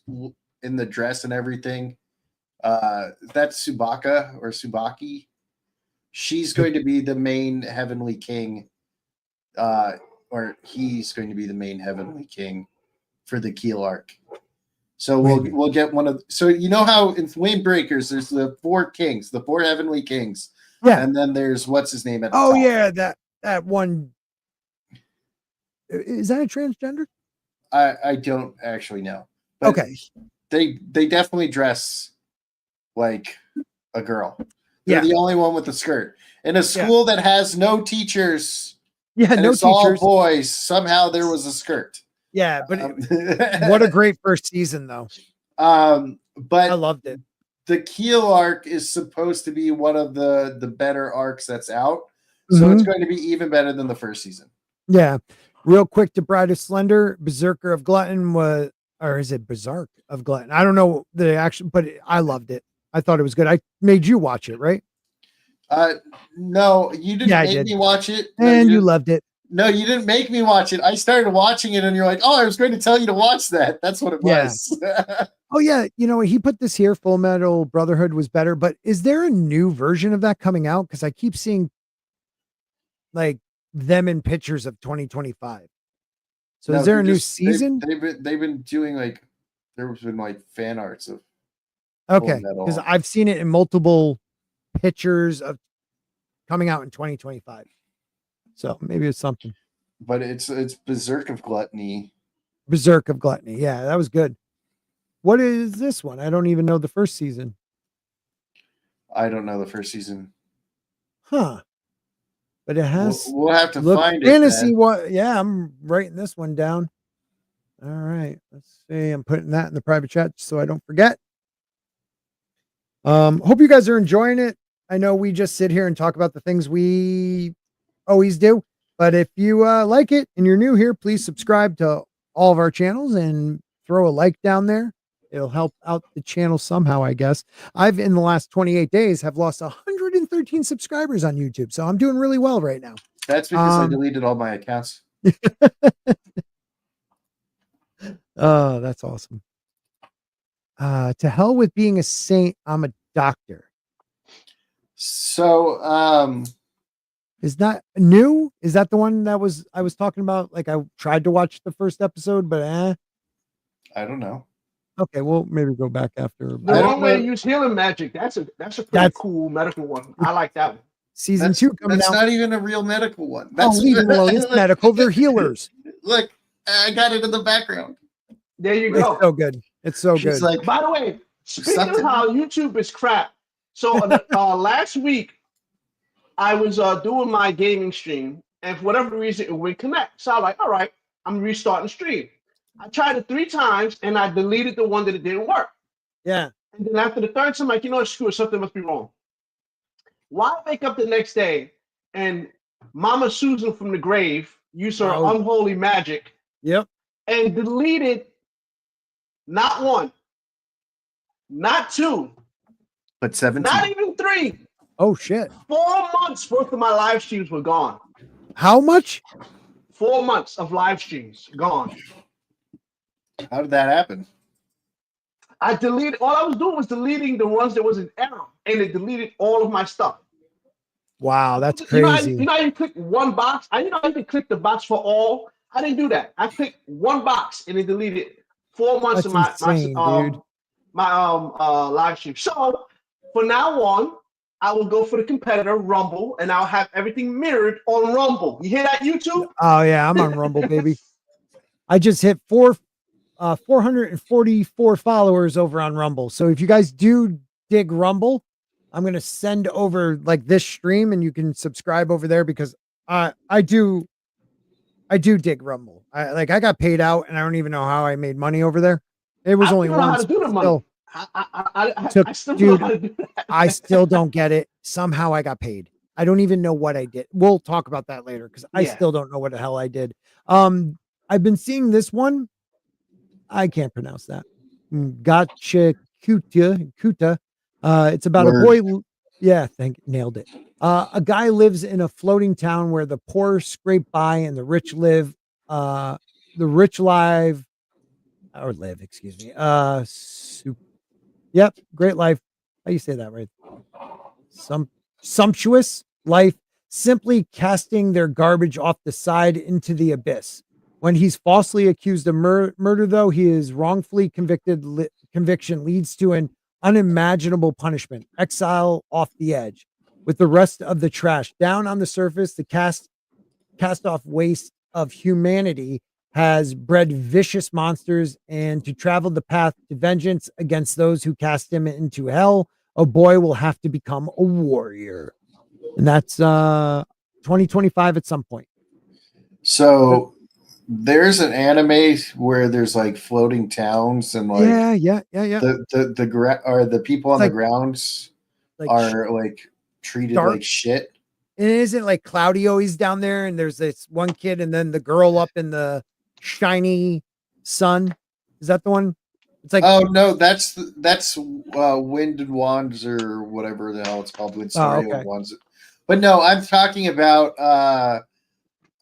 in the dress and everything? That's Subaka or Subaki. She's going to be the main heavenly king, or he's going to be the main heavenly king for the Keel arc. So we'll get one of. So how in Windbreakers there's the 4 kings, the 4 heavenly kings, and then there's what's his name at the top. Yeah, that one. Is that a transgender? I don't actually know. But okay, they definitely dress like a girl. They're the only one with a skirt in a school that has no teachers. Yeah, and no it's teachers. all boys. Somehow there was a skirt. Yeah, but what a great first season, though. I But loved it. the Keel arc is supposed to be one of the better arcs that's out. So it's going to be even better than the first season. Yeah. Real quick to Bride of Slender, Berserker of Glutton was, or is it Berserk of Glutton? I don't know the action, but I loved it. I thought it was good. I made you watch it, right? No, you didn't make me watch it. No, And you loved it. No, you didn't make me watch it. I started watching it and you're like, oh, I was going to tell you to watch that. That's what it was. Oh, yeah. You know, he put this here. Full Metal Brotherhood was better, but is there a new version of that coming out? Because I keep seeing like them in pictures of 2025. So is there a new season? They've been doing like, there's been like fan arts of. Okay. Because I've seen it in multiple pictures of coming out in 2025. So maybe it's something. But it's Berserk of Gluttony. Berserk of Gluttony. Yeah, that was good. What is this one? I don't even know the first season. I don't know the first season. Huh. But it has. We'll have to find fantasy. What? Yeah, I'm writing this one down. All right. Let's see. I'm putting that in the private chat so I don't forget. Hope you guys are enjoying it. I know we just sit here and talk about the things we always do, but if you like it and you're new here, please subscribe to all of our channels and throw a like down there. It'll help out the channel somehow, I guess. I've in the last 28 days have lost 113 subscribers on YouTube, so I'm doing really well right now. That's because I deleted all my accounts. Oh, that's awesome. To hell with being a saint, I'm a doctor. So is that new? Is that the one that I was talking about? Like I tried to watch the first episode, but I don't know. Okay, well maybe go back after. The wrong way to use healing magic. That's a pretty cool medical one. I like that one. Season 2 coming out. That's not even a real medical one. Leave it alone. It's medical. They're healers. Look, I got it in the background. There you go. It's so good. It's so good. Like, by the way, speaking of how YouTube is crap. So last week I was doing my gaming stream, and for whatever reason it wouldn't connect. So I was like, all right, I'm restarting the stream. I tried it 3 times and I deleted the one that it didn't work. Yeah. And then after the third time, I'm like, you know what, screw it, something must be wrong. Why wake up the next day and Mama Susan from the grave used her unholy magic and deleted not 1, not 2, but 17. Not even 3. Oh shit. 4 months worth of my live streams were gone. How much? 4 months of live streams gone. How did that happen? I deleted, all I was doing was deleting the ones that was in error, and it deleted all of my stuff. Wow, that's crazy. You know how you click one box? You know how you can click the box for all? I didn't do that. I clicked one box and it deleted 4 months of my live stream. So for now on, I will go for the competitor Rumble, and I'll have everything mirrored on Rumble. You hear that, YouTube? Oh yeah, I'm on Rumble, baby. I just hit 444 followers over on Rumble. So if you guys do dig Rumble, I'm gonna send over like this stream, and you can subscribe over there because I do dig Rumble. I got paid out, and I don't even know how I made money over there. It was only once. I still don't get it. Somehow I got paid. I don't even know what I did. We'll talk about that later because I still don't know what the hell I did. I've been seeing this one. I can't pronounce that. Gotcha Kuta. It's about a boy. Yeah, nailed it. A guy lives in a floating town where the poor scrape by and the rich live. The rich live. Excuse me. Yep, great life. How you say that, right? Sumptuous life, simply casting their garbage off the side into the abyss. When he's falsely accused of murder, though, he is wrongfully convicted. Conviction leads to an unimaginable punishment, exile off the edge. With the rest of the trash down on the surface, the cast off waste of humanity has bred vicious monsters, and to travel the path to vengeance against those who cast him into hell, a boy will have to become a warrior. And that's 2025 at some point. So There's an anime where there's like floating towns and like yeah. the people on Like- the grounds Like are like treated dark. like shit. And isn't like Cloudy always down there, and there's this one kid, and then the girl up in the shiny sun. Is that the one? It's like Oh no, that's Wind and Wands or whatever the hell it's called. Wind Story okay. Wands. But no, I'm talking about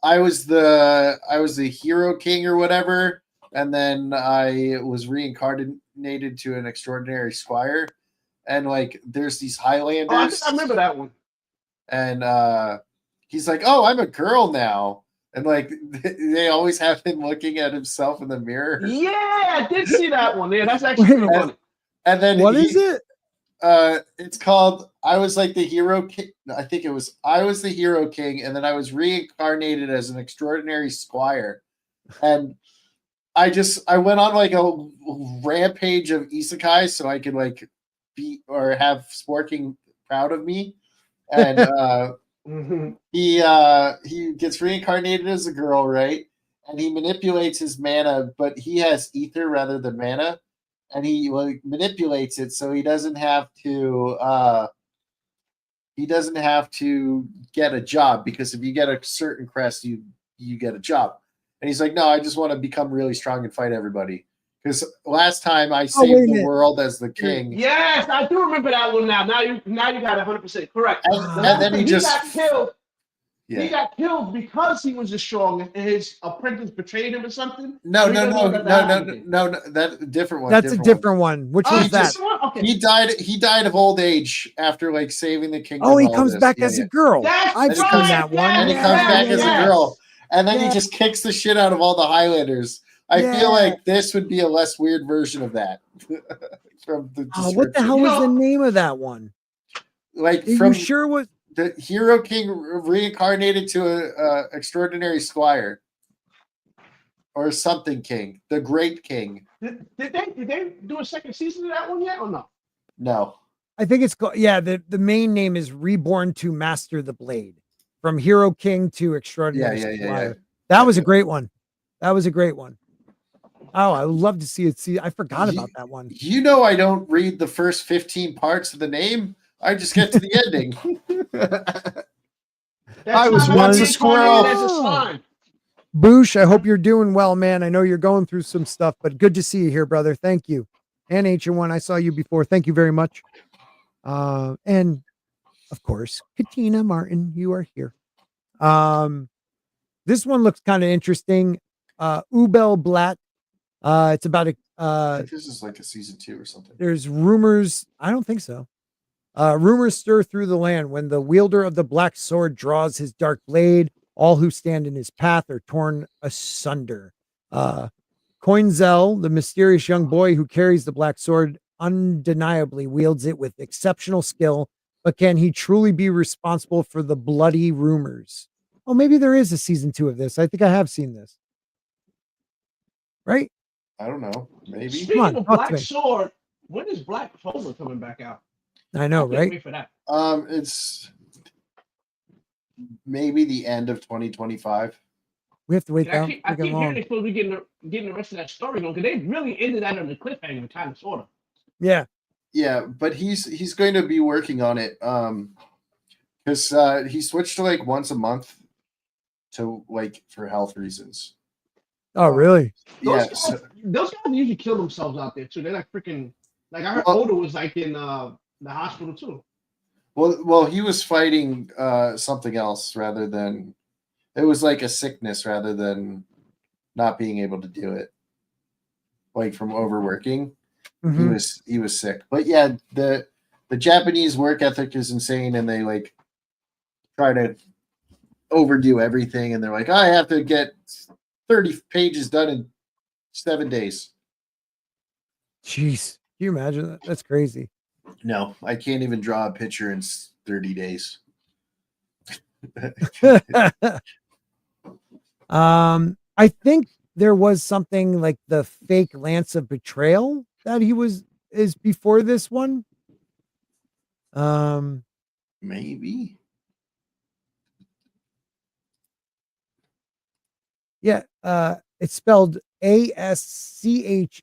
I was the hero king or whatever, and then I was reincarnated to an extraordinary squire, and like there's these Highlanders. Oh, I think I remember that one. And he's like, "Oh, I'm a girl now," and like they always have him looking at himself in the mirror. Yeah, I did see that one. Yeah, that's actually pretty funny. And then what is it? It's called I was like the hero king. I think it was I was the hero king, and then I was reincarnated as an extraordinary squire, and I went on like a rampage of isekai so I could like be or have Sporking proud of me, and he gets reincarnated as a girl, right? And he manipulates his mana, but he has ether rather than mana, and he like manipulates it so he doesn't have to get a job, because if you get a certain crest, you get a job. And he's like, no, I just want to become really strong and fight everybody. Because last time I saved the world as the king. Yes, I do remember that one now. Now you got it 100% correct. And then he got killed. Yeah. He got killed because he was a strong, and his apprentice betrayed him or something. No, that different one. That's a different one. Which one's that? Okay. He died of old age after like saving the kingdom. Oh, he comes back as a girl. I've seen that one. And he comes back as a girl. And then he just kicks the shit out of all the Highlanders. I feel like this would be a less weird version of that. From the what the hell was the name of that one? Like, from sure was the hero king reincarnated to a extraordinary squire or something king, the great king. Did they do a second season of that one yet or no? No. I think it's called, the main name is Reborn to Master the Blade. From Hero King to Extraordinary Squire. Yeah. That was a great one. That was a great one. Oh, I would love to see it. I forgot about that one. You know, I don't read the first 15 parts of the name. I just get to the ending. I was once a squirrel. Boosh, I hope you're doing well, man. I know you're going through some stuff, but good to see you here, brother. Thank you. And H1, I saw you before. Thank you very much. And of course, Katina Martin, you are here. This one looks kind of interesting. Ubel Blatt. It's about I think this is like a season 2 or something. There's rumors. I don't think so. Rumors stir through the land when the wielder of the black sword draws his dark blade. All who stand in his path are torn asunder. Coinzel, the mysterious young boy who carries the black sword, undeniably wields it with exceptional skill. But can he truly be responsible for the bloody rumors? Oh, maybe there is a season 2 of this. I think I have seen this. Right? I don't know. Maybe. Speaking of Black Sword, when is Black Clover coming back out? I know, right? Wait for that. It's maybe the end of 2025. We have to wait I keep hearing they're supposed to be getting the rest of that story going, because they really ended that on the cliffhanger, kind of, sort of. Yeah. Yeah, but he's going to be working on it. Because he switched to like once a month to like for health reasons. Oh, really? Those guys usually kill themselves out there too. They're like freaking. Like I heard Oda was like in the hospital too. Well, he was fighting something else rather than it was like a sickness rather than not being able to do it, like from overworking. Mm-hmm. He was sick. But yeah, the Japanese work ethic is insane, and they like try to overdo everything, and they're like, I have to get 30 pages done in 7 days. Jeez, can you imagine that? That's crazy. No, I can't even draw a picture in 30 days. I think there was something like the fake Lance of Betrayal that is before this one. Maybe. Yeah, it's spelled Ascherit.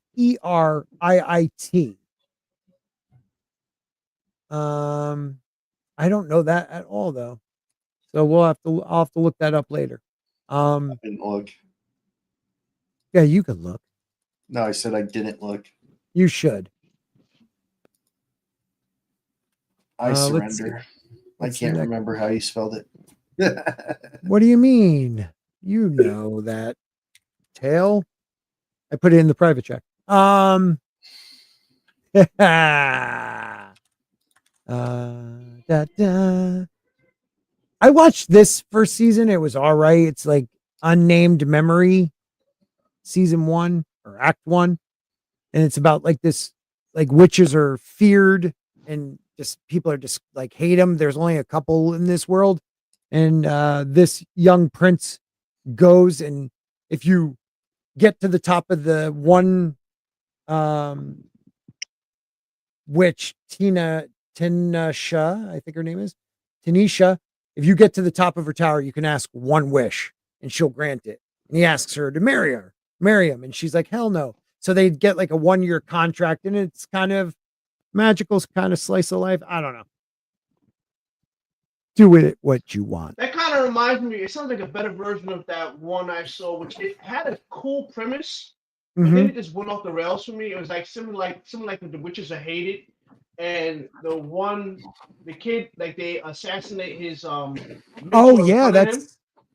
I don't know that at all though. So I'll have to look that up later. I didn't look. Yeah, you can look. No, I said I didn't look. You should. I Let's see. surrender. I What's the can't next- remember how you spelled it. What do you mean? You know that tail. I put it in the private check. Da, da. I watched this first season. It was all right. It's like Unnamed Memory, season 1 or act 1, and it's about like this, like witches are feared and just people are just like hate them. There's only a couple in this world, and this young prince goes, and if you get to the top of the one witch, Tanisha, I think her name is Tanisha. If you get to the top of her tower, you can ask one wish and she'll grant it. And he asks her to marry him. And she's like, hell no. So they get like a 1-year contract, and it's kind of magical, kind of slice of life. I don't know. Do with it what you want. That kind of reminds me. It sounds like a better version of that one I saw, which it had a cool premise, but then it just went off the rails for me. It was like similar like the witches are hated, and the kid, like they assassinate his Oh mentor in yeah, front of him.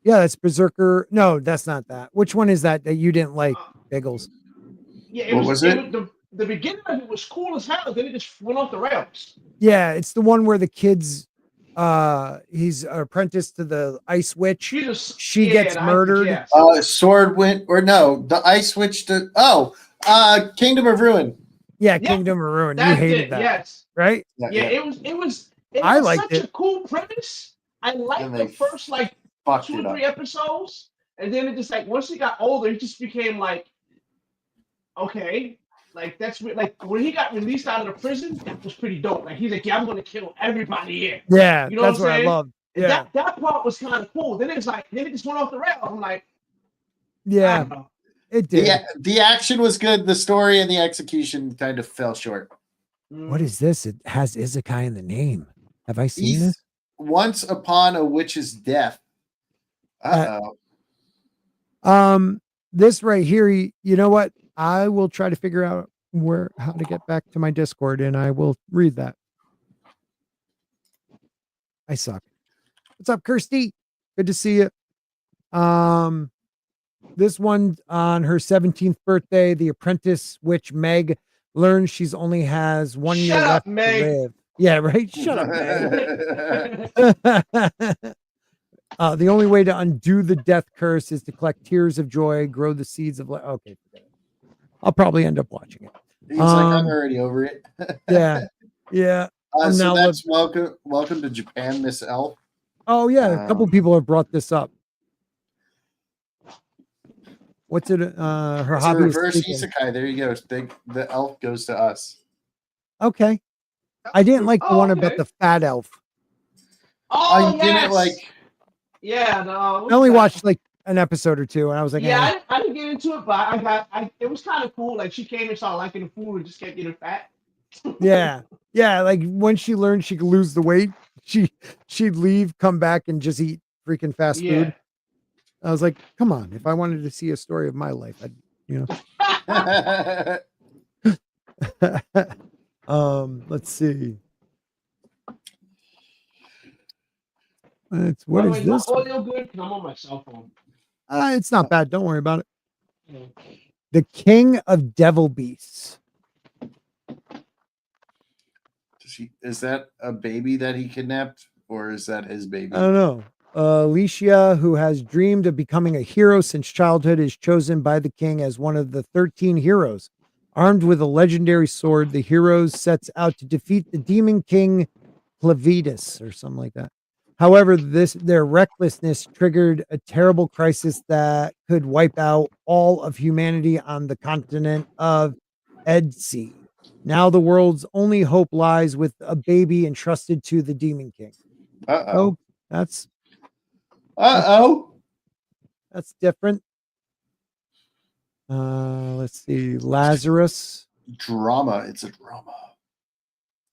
that's Berserker. No, that's not that. Which one is that you didn't like, Biggles? Yeah, it What was it? The beginning of it was cool as hell. Then it just went off the rails. Yeah, it's the one where the kid's he's an apprentice to the ice witch. She gets murdered. Sword went, or no, the ice witch to Kingdom of Ruin. Yeah, Kingdom of Ruin. You hated that. Yes. Right? Yeah, it was I liked such a cool premise. I liked the first like 2 or 3 episodes, and then it just like once he got older, it just became like, okay, like that's like when he got released out of the prison, that was pretty dope. Like he's like, yeah, I'm gonna kill everybody here. Yeah, you know that's what I'm saying? I loved. Yeah, that part was kind of cool. Then it just went off the rails. I'm like, yeah, I don't know. It did. The action was good. The story and the execution kind of fell short. What is this? It has Isekai in the name. Have I seen this? Once Upon a Witch's Death. This right here, you know what? I will try to figure out how to get back to my Discord, and I will read that. I suck. What's up, Kirsty? Good to see you. This one on her 17th birthday, the apprentice witch Meg learns she's only has 1 year left to live. Yeah, right. Shut up, Meg. The only way to undo the death curse is to collect tears of joy, grow the seeds of life. Okay, forget it. I'll probably end up watching it. He's like, I'm already over it. Yeah. So that's welcome to Japan, Miss Elf. Oh yeah, a couple people have brought this up. What's it? Her it's hobby a reverse is isekai. There you go. The elf goes to us. Okay. I didn't like the one about the fat elf. Oh, didn't like. Yeah, no. I only watched like an episode or two, and I was like, yeah, I didn't get into it, but it was kind of cool. Like she came and started liking the food and just kept getting fat. yeah. Like when she learned she could lose the weight, she'd leave, come back, and just eat freaking fast food. I was like, come on, if I wanted to see a story of my life, I'd, let's see. What is this? Audio good? I'm on my cell phone. It's not bad. Don't worry about it. The King of Devil Beasts. Is that a baby that he kidnapped, or is that his baby? I don't know. Alicia, who has dreamed of becoming a hero since childhood, is chosen by the king as one of the 13 heroes. Armed with a legendary sword, the heroes sets out to defeat the demon king Clavitus or something like that. However, their recklessness triggered a terrible crisis that could wipe out all of humanity on the continent of Edsea. Now the world's only hope lies with a baby entrusted to the demon king. Uh-oh. That's Uh-oh. That's different. Let's see, Lazarus. Drama. It's a drama.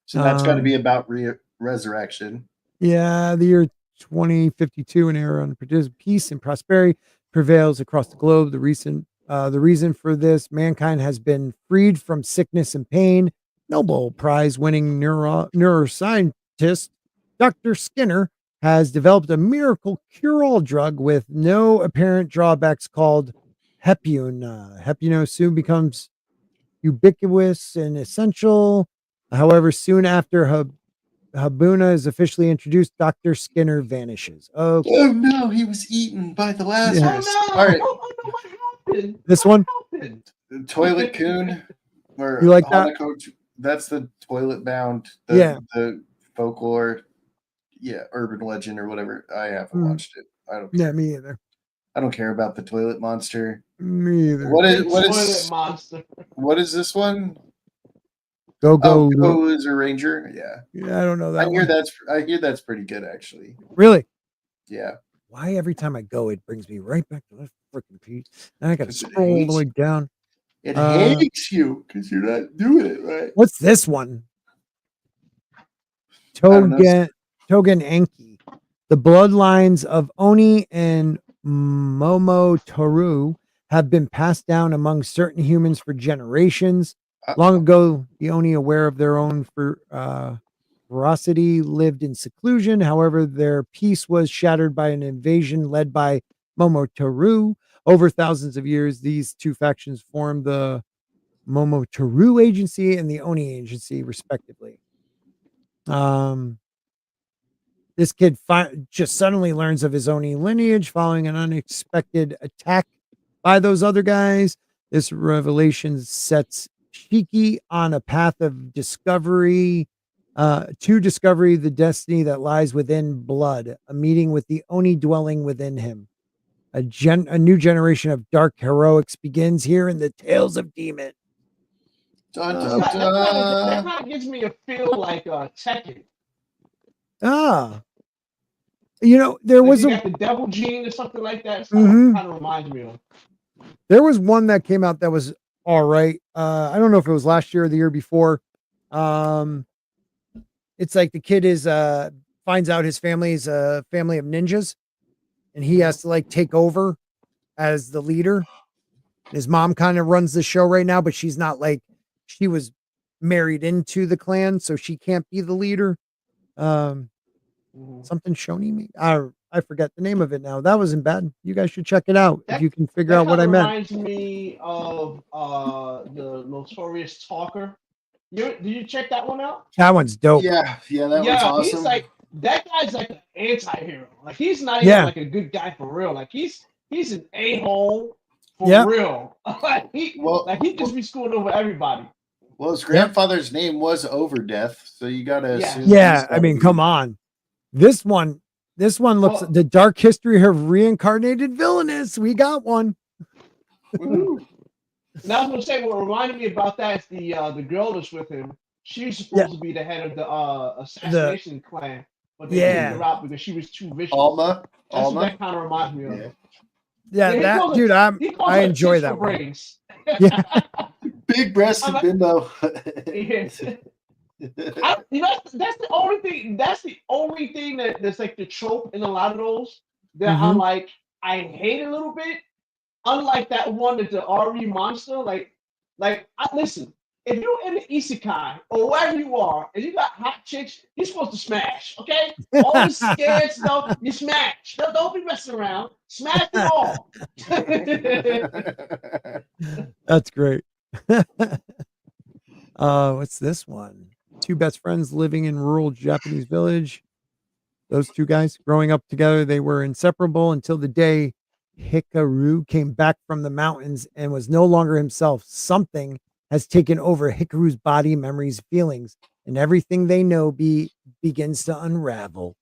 So that's got to be about resurrection. Yeah, the year 2052, an era of peace and prosperity prevails across the globe. The reason for this, mankind has been freed from sickness and pain. Nobel Prize-winning neuroscientist Dr. Skinner has developed a miracle cure-all drug with no apparent drawbacks called Hepune. Hepune soon becomes ubiquitous and essential. However, soon after Habuna is officially introduced, Dr. Skinner vanishes. Okay. Oh no, he was eaten by the Lazarus. Oh no! All right, What happened? This one? Happened? the Toilet Coon, or You like that? Hanako, that's the toilet bound. The folklore, urban legend or whatever. I haven't watched it. I don't. Yeah, me either. I don't care about the toilet monster. Me either. Toilet monster. What is this one? Go. Go is a ranger. Yeah, I don't know that. I hear that's pretty good actually. Really? Yeah. Why every time I go, it brings me right back to that freaking piece. And I got to scroll all the way down. It hates you because you're not doing it right. What's this one? Togen Enki. The bloodlines of Oni and Momotoru have been passed down among certain humans for generations. Long ago, the Oni, aware of their own ferocity, lived in seclusion. However, their peace was shattered by an invasion led by Momotoru. Over thousands of years, these two factions formed the Momotoru Agency and the Oni Agency, respectively. This kid just suddenly learns of his Oni lineage following an unexpected attack by those other guys. This revelation sets Shiki on a path of discovery, to discovery the destiny that lies within blood, a meeting with the Oni dwelling within him. A new generation of dark heroics begins here in the Tales of Demon. Dun, dun, dun. That kind of gives me a feel like Tekken. There was you got the Devil Gene or something like that. It's kind of reminds me of. There was one that came out that was all right. I don't know if it was last year or the year before. It's like the kid finds out his family is a family of ninjas, and he has to like take over as the leader. His mom kind of runs the show right now, but she's not like, she was married into the clan, so she can't be the leader. Something Shoni me. I forget the name of it now. That wasn't bad. You guys should check it out if you can figure out what I meant. Reminds me of the Notorious Talker. Did you check that one out? That one's dope. Yeah, that was awesome. He's like, that guy's like an anti-hero. Like, he's not even like a good guy for real. Like, he's an a-hole for real. He just be screwing over everybody. Well, his grandfather's name was Overdeath, so you gotta assume. Yeah, I mean, come on. This one looks the dark history of reincarnated villainous. We got one. Now I was gonna say, what reminded me about that is the girl that's with him. She's supposed to be the head of the assassination clan, but they kicked her out because she was too vicious. Alma. That's what that kind of reminds me of. Yeah, dude, I enjoy that one. Yeah. Big breasted bimbo. That's the only thing. That's the only thing that's like the trope in a lot of those that I'm like, I hate a little bit. Unlike that one that the RE monster, listen, if you're in the isekai or wherever you are and you got hot chicks, you're supposed to smash, okay? All this scared stuff, you smash. Don't be messing around. Smash them all. That's great. What's this one? Two best friends living in rural Japanese village. Those two guys growing up together, they were inseparable until the day Hikaru came back from the mountains and was no longer himself. Something has taken over Hikaru's body, memories, feelings, and everything they know begins to unravel.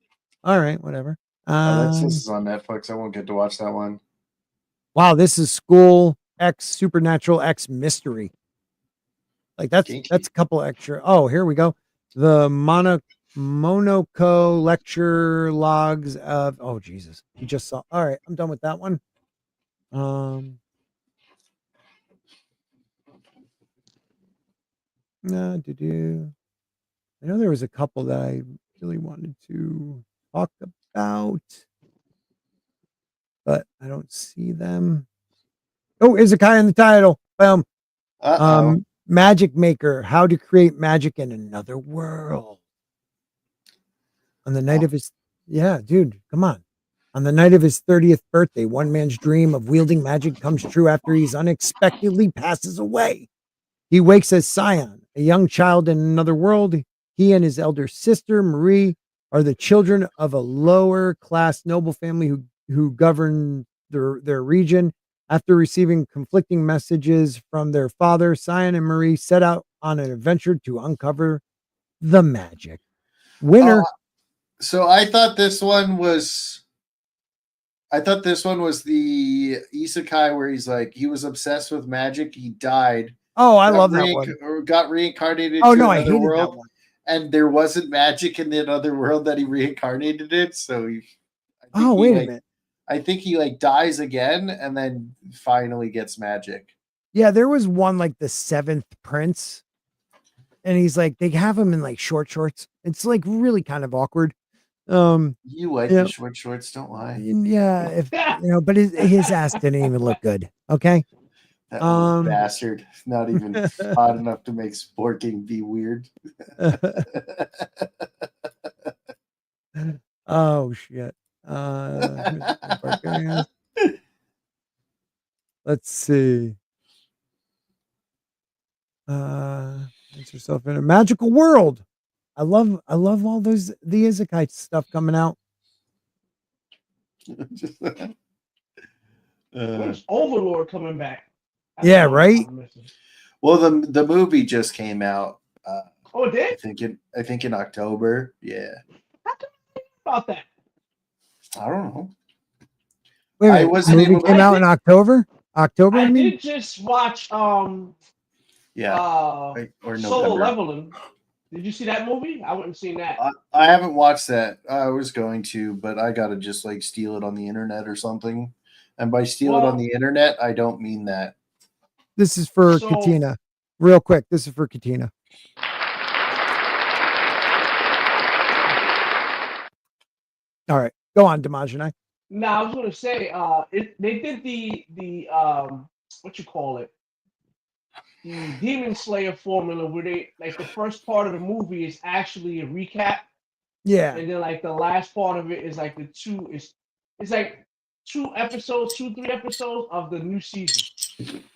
All right, whatever. This is on Netflix. I won't get to watch that one. Wow, this is School X Supernatural X Mystery. Like that's a couple extra. Oh, here we go. The Monoko lecture logs of. Oh Jesus, you just saw. All right, I'm done with that one. I know there was a couple that I really wanted to talk about, but I don't see them. Oh, Isekai in the title. Uh-oh. Magic Maker, how to create magic in another world. On the night of his, yeah, dude, come on. On the night of his 30th birthday, one man's dream of wielding magic comes true after he's unexpectedly passes away. He wakes as Scion, a young child in another world. He and his elder sister, Marie, are the children of a lower class noble family who govern their region. After receiving conflicting messages from their father, Scion and Marie set out on an adventure to uncover the magic. Winner. So I thought this one was the isekai where he's like he was obsessed with magic. He died. Oh, I love that one. Or got reincarnated Oh to no, I another hated world, that one. and there wasn't magic in the other world that he reincarnated in. So wait a minute. I think he like dies again and then finally gets magic. Yeah, there was one like the Seventh Prince, and he's like they have him in like short shorts. It's like really kind of awkward. You like the short shorts, don't lie. Yeah, if but his ass didn't even look good. Okay. That little bastard, not even hot enough to make sporking be weird. Oh shit. Let's see. It's yourself in a magical world. I love all the isekai stuff coming out. When's Overlord coming back? Yeah, right. Well, the movie just came out. Oh, it did? I think in October. Yeah. How come you think about that? I don't know. Wait a minute, wasn't movie came out in October. October. I did just watch or Solo November. Leveling. Did you see that movie? I wouldn't seen that. I haven't watched that. I was going to, but I gotta just like steal it on the internet or something. And by steal it on the internet, I don't mean that. This is for Katina. Real quick, this is for Katina. All right, go on, Dimajanai. No, I was gonna say, they did the what you call it, the Demon Slayer formula, where they like the first part of the movie is actually a recap. Yeah, and then like the last part of it is like it's like 3 episodes of the new season.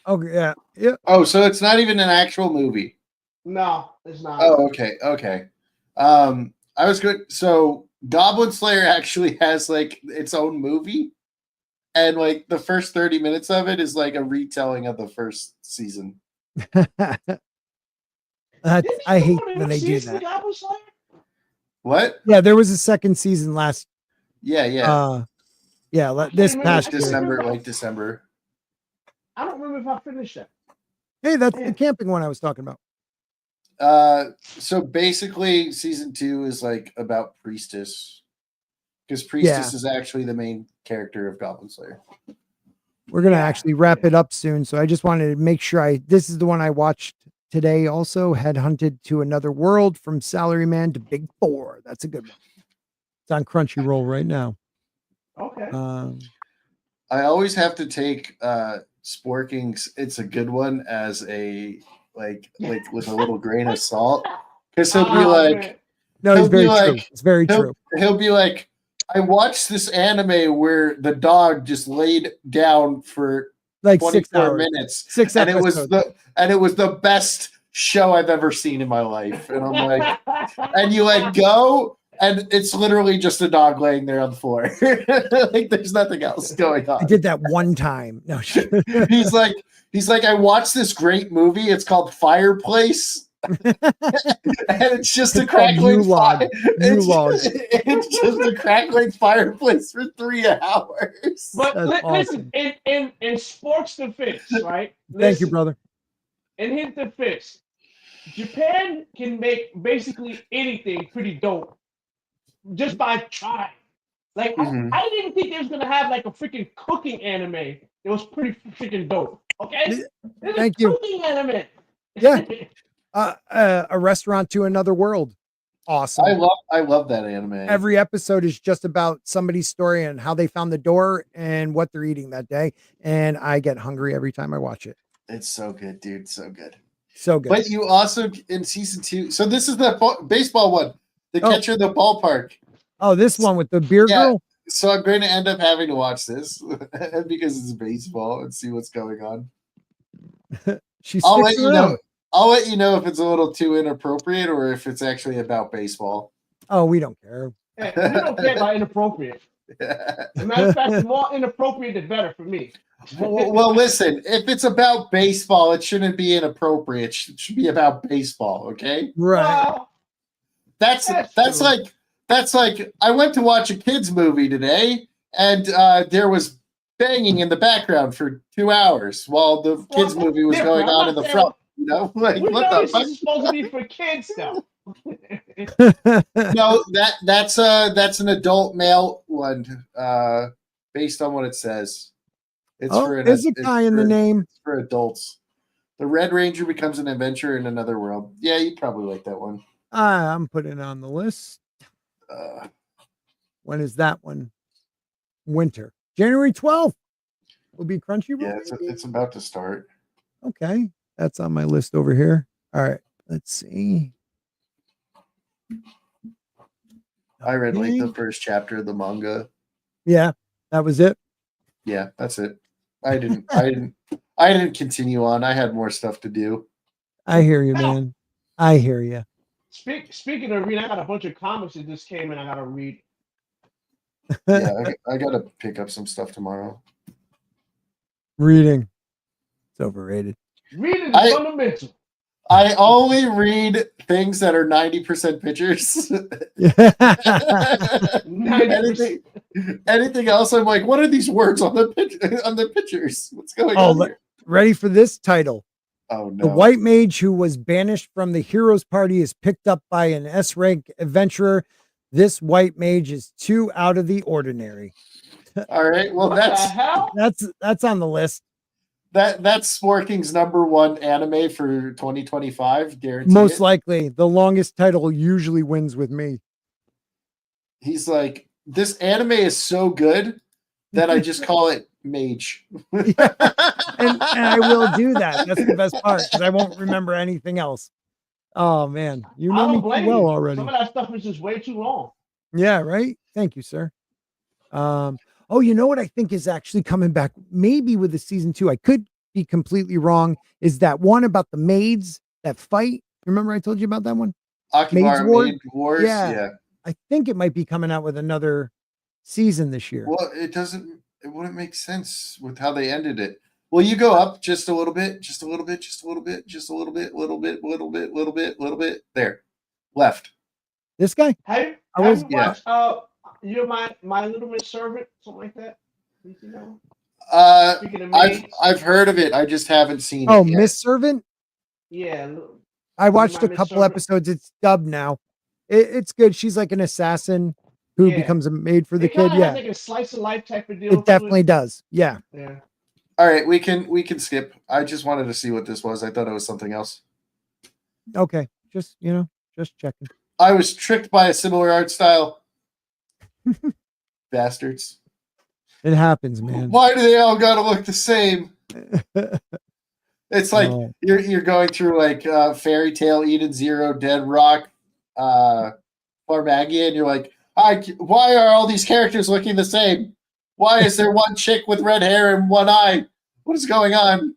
Okay, yeah. Oh, so it's not even an actual movie. No, it's not. Oh, okay. I was good. So Goblin Slayer actually has like its own movie, and like the first 30 minutes of it is like a retelling of the first season. I hate when they do that. What? Yeah, there was a second season last. Yeah. This past December, year. like December. I don't remember if I finished that. Hey, that's the camping one I was talking about. So basically, season 2 is like about Priestess, because Priestess is actually the main character of Goblin Slayer. We're gonna actually wrap it up soon, so I just wanted to make sure this is the one I watched today. Also, Headhunted to Another World, from Salaryman to Big 4. That's a good one. It's on Crunchyroll right now. Okay. I always have to take Sporking's "It's a Good One" as a like with a little grain of salt, because he'll be like, "No, it's very true. It's very true." He'll be like, "I watched this anime where the dog just laid down for like 24 minutes, 6 and episodes. it was the best show I've ever seen in my life." And I'm like, and you like go. And it's literally just a dog laying there on the floor. Like there's nothing else going on. I did that one time. No, he's like, I watched this great movie. It's called Fireplace. And it's just a crackling fire. It's just a crackling fireplace for 3 hours. But listen, in sports defense, right? Thank you, brother. In his defense, Japan can make basically anything pretty dope just by trying. Like I didn't think they was gonna have like a freaking cooking anime. It was pretty freaking dope. Okay, Thank you. Cooking anime. Yeah. A restaurant to another world. Awesome. I love that anime. Every episode is just about somebody's story and how they found the door and what they're eating that day. And I get hungry every time I watch it. It's so good, dude. So good. So good. But you also in season 2. So this is the baseball one, the catcher in the ballpark. Oh, this one with the beer girl. So I'm going to end up having to watch this because it's baseball and see what's going on. I'll let you know. I'll let you know if it's a little too inappropriate or if it's actually about baseball. Oh, we don't care. Hey, we don't care about inappropriate. As a matter of fact, the more inappropriate, the better for me. Well, listen, if it's about baseball, it shouldn't be inappropriate. It should be about baseball, okay? Right. Well, That's like I went to watch a kids movie today, and there was banging in the background for 2 hours while the kids movie was going on in the front. You know, like we what know the fuck? this is supposed to be for kids, though. No, that's an adult male one, based on what it says. It's there's a guy in the name. It's for adults. The Red Ranger becomes an adventurer in another world. Yeah, you'd probably like that one. I'm putting it on the list. When is that one? Winter. January 12th will be Crunchyroll. Yeah, it's about to start. Okay. That's on my list over here. All right. Let's see. I read like the first chapter of the manga. Yeah, that was it. Yeah, that's it. I didn't continue on. I had more stuff to do. I hear you, man. I hear you. Speaking of reading, I got a bunch of comics that just came in. I gotta read. Yeah, I gotta pick up some stuff tomorrow. Reading. It's overrated. Reading is fundamental. I only read things that are 90% pictures. Anything else, I'm like, what are these words on the pictures? What's going on here? Ready for this title? Oh no. The white mage who was banished from the heroes party is picked up by an S-rank adventurer. This white mage is too out of the ordinary. All right. Well, that's on the list. That's Sporking's #1 anime for 2025, guaranteed. Most likely. The longest title usually wins with me. He's like, this anime is so good that I just call it Mage. Yeah. And I will do that. That's the best part because I won't remember anything else. Oh man, you know me too well already. Some of that stuff is just way too long. Yeah, right. Thank you, sir. Oh, you know what I think is actually coming back, maybe with the season 2. I could be completely wrong. Is that one about the maids that fight? Remember I told you about that one? Akihabara Maid Wars. Yeah. I think it might be coming out with another season this year. Well, it wouldn't make sense with how they ended it. Will you go up just a little bit, just a little bit, just a little bit, just a little bit, little bit, little bit, little bit, little bit. There. Left. This guy? Have you watched you're my little Miss Servant, something like that? You know? I've heard of it. I just haven't seen it. Oh, Miss Servant? Yeah. I watched a couple episodes. It's dubbed now. It's good. She's like an assassin who becomes a maid for the kid. Yeah. Like a slice of life type of deal. It definitely does. Yeah. Yeah. All right, we can skip. I just wanted to see what this was. I thought it was something else. Okay. Just checking. I was tricked by a similar art style. Bastards. It happens, man. Why do they all gotta look the same? It's like you're going through like Fairy Tale, Eden Zero, Dead Rock, Farmagia, and you're like, why are all these characters looking the same? Why is there one chick with red hair and one eye? What is going on?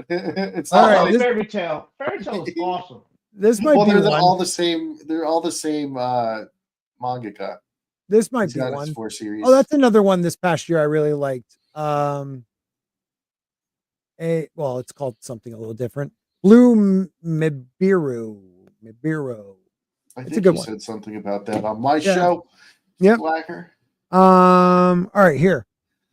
It's all right. Fairy Tale. Fairy Tale is awesome. This might be they're all the same. They're all the same mangaka. This might be one. 4 series. Oh, that's another one this past year I really liked. It's called something a little different. Blue Mibiru. It's a good one. Said something about that on my show. Yep. Blacker. All right, here.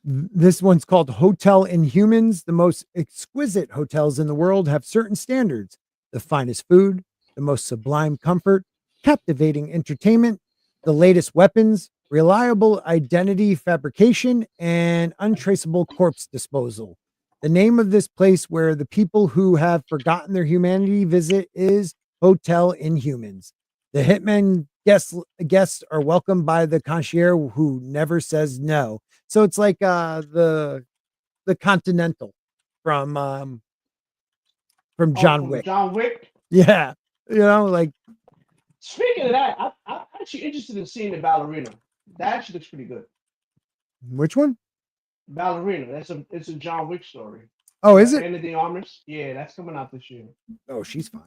This one's called Hotel Inhumans. The most exquisite hotels in the world have certain standards. The finest food, the most sublime comfort, captivating entertainment, the latest weapons, reliable identity fabrication, and untraceable corpse disposal. The name of this place where the people who have forgotten their humanity visit is Hotel Inhumans. The hitmen guests are welcomed by the concierge who never says no. So it's like the Continental from John Wick. John Wick. Yeah, like Speaking of that, I'm actually interested in seeing the Ballerina. That actually looks pretty good. which one? Ballerina. It's a John Wick story. Oh, is it? Anna de Armas. Yeah, that's coming out this year. Oh, she's fine.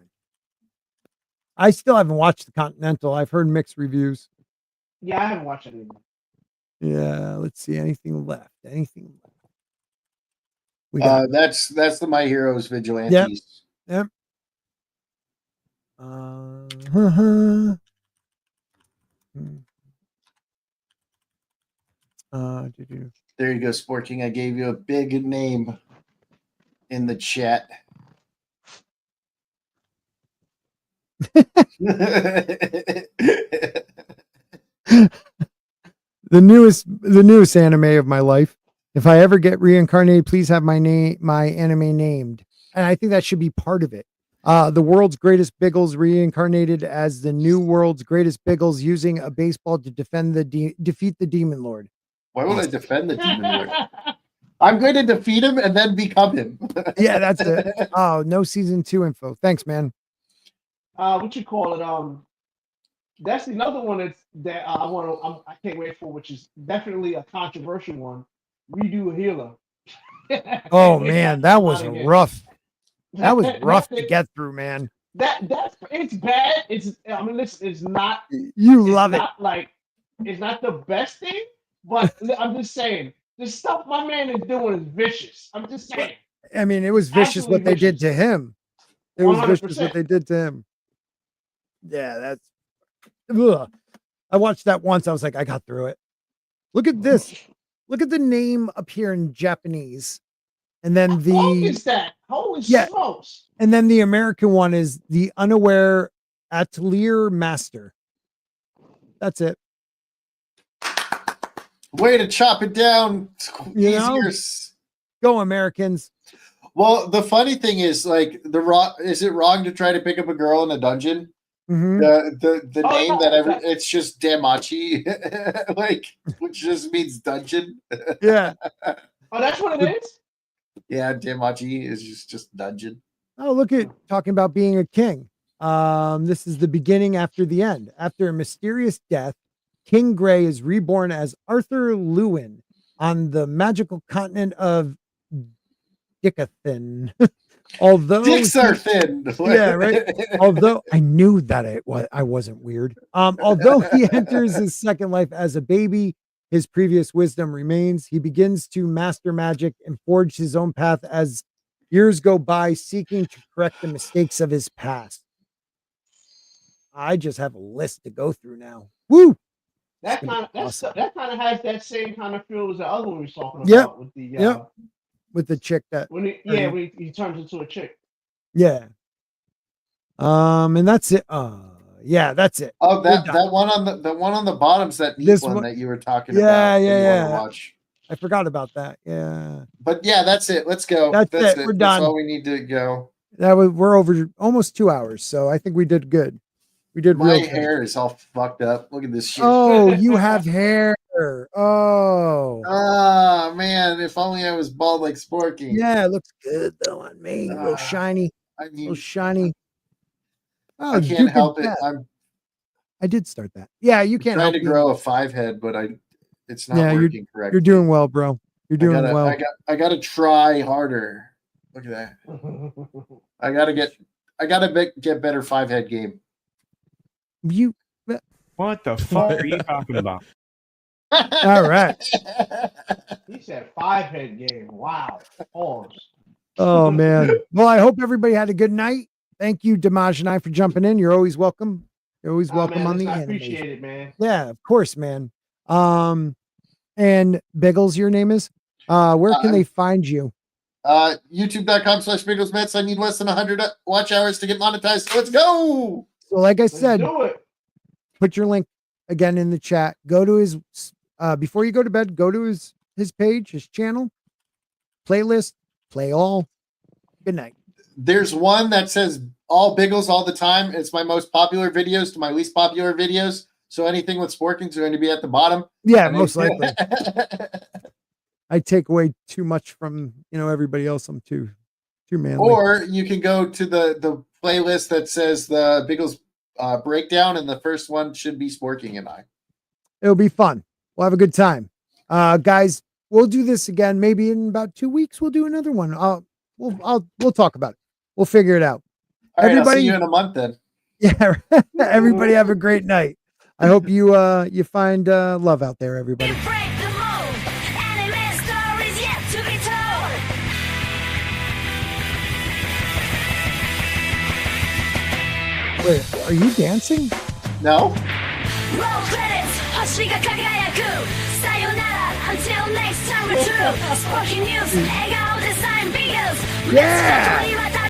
I still haven't watched the Continental. I've heard mixed reviews. Yeah, I haven't watched it either. Yeah, let's see. Anything left? We got That's the My Heroes Vigilantes. Yep. There you go, Sport King. I gave you a big name in the chat. the newest anime of my life. If I ever get reincarnated, please have my anime named. And I think that should be part of it. The world's greatest Biggles reincarnated as the new world's greatest Biggles using a baseball to defeat the Demon Lord. Why would I defend the Demon Lord? I'm going to defeat him and then become him. Yeah, that's it. Oh, no season 2 info. Thanks, man. What you call it? That's another one that I can't wait for, which is definitely a controversial one. Redo a Healer. Oh man, that was rough. That was rough to get through, man. It's bad. It's not. You love it. It's not the best thing, but I'm just saying the stuff my man is doing is vicious. I'm just saying. I mean, it was vicious Absolutely what they did to him. It was 100%. vicious what they did to him. Yeah, that's. Ugh. I watched that once. I was like, I got through it. Look at this. Look at the name up here in Japanese. And then How long is that? Holy smokes. And then the American one is the Unaware Atelier Master. That's it. Way to chop it down. Go Americans. Well, the funny thing is, like, is it wrong to try to pick up a girl in a dungeon? Mm-hmm. The name it's just Damachi, like, which just means dungeon. Yeah. Oh, that's what it is? Yeah, Damachi is just dungeon. Oh, look at talking about being a king. This is the beginning after the end. After a mysterious death, King Gray is reborn as Arthur Lewin on the magical continent of Dickathin. Although dicks are thin. Yeah, right. Although I knew that I wasn't weird. Although he enters his second life as a baby, his previous wisdom remains. He begins to master magic and forge his own path as years go by, seeking to correct the mistakes of his past. I just have a list to go through now. Woo! That kind of has that same kind of feel as the other one we were talking about. Yep. With the with the chick that when he turns into a chick. Yeah. And that's it. Yeah, that's it. Oh, that one on the bottom's that neat one that you were talking about. Yeah. Watch. I forgot about that. Yeah. But yeah, that's it. Let's go. That's it. We're done. That's all we need to go. We're over almost 2 hours, so I think we did good. We did. My hair is all fucked up. Look at this shit. Oh, you have hair. Oh. Oh man, if only I was bald like Sport King. Yeah, it looks good though on me. A little shiny. I mean, a little shiny. Oh, I can't help it. I did start that. Yeah, you can't trying help to grow a 5 head, but it's not working correctly. You're doing well, bro. You're doing well. I gotta try harder. Look at that. I gotta get better 5 head game. What the fuck are you talking about? All right. He said 5 head game. Wow. Pause. Oh man. Well, I hope everybody had a good night. Thank you, Damaj and I, for jumping in. You're always welcome. You're always welcome man, on the I animation. appreciate it, man. Yeah, of course, man. And Biggles, your name is? Where can they find you? YouTube.com/BigglesMets. I need less than 100 watch hours to get monetized. Let's go. So like I said, do it. Put your link again in the chat. Go to his before you go to bed, go to his page, his channel, playlist, play all. Good night. There's one that says all Biggles all the time. It's my most popular videos to my least popular videos. So anything with Sporking is going to be at the bottom. Yeah, And most then- likely. I take away too much from everybody else. I'm too manly. Or you can go to the playlist that says the Biggles breakdown, and the first one should be Sporking and I. It'll be fun. We'll have a good time. Guys, we'll do this again. Maybe in about 2 weeks, we'll do another one. We'll talk about it. We'll figure it out. All right, I'll Everybody- see you in a month then. Yeah. Everybody have a great night. I hope you find love out there, everybody. Break the mold. Anime stories yet to be told. Wait, are you dancing? No? Roll credits. 星が輝く。さよなら until next time we're through. Sporting news. 笑顔デザイン Biggles. Yeah! Let's go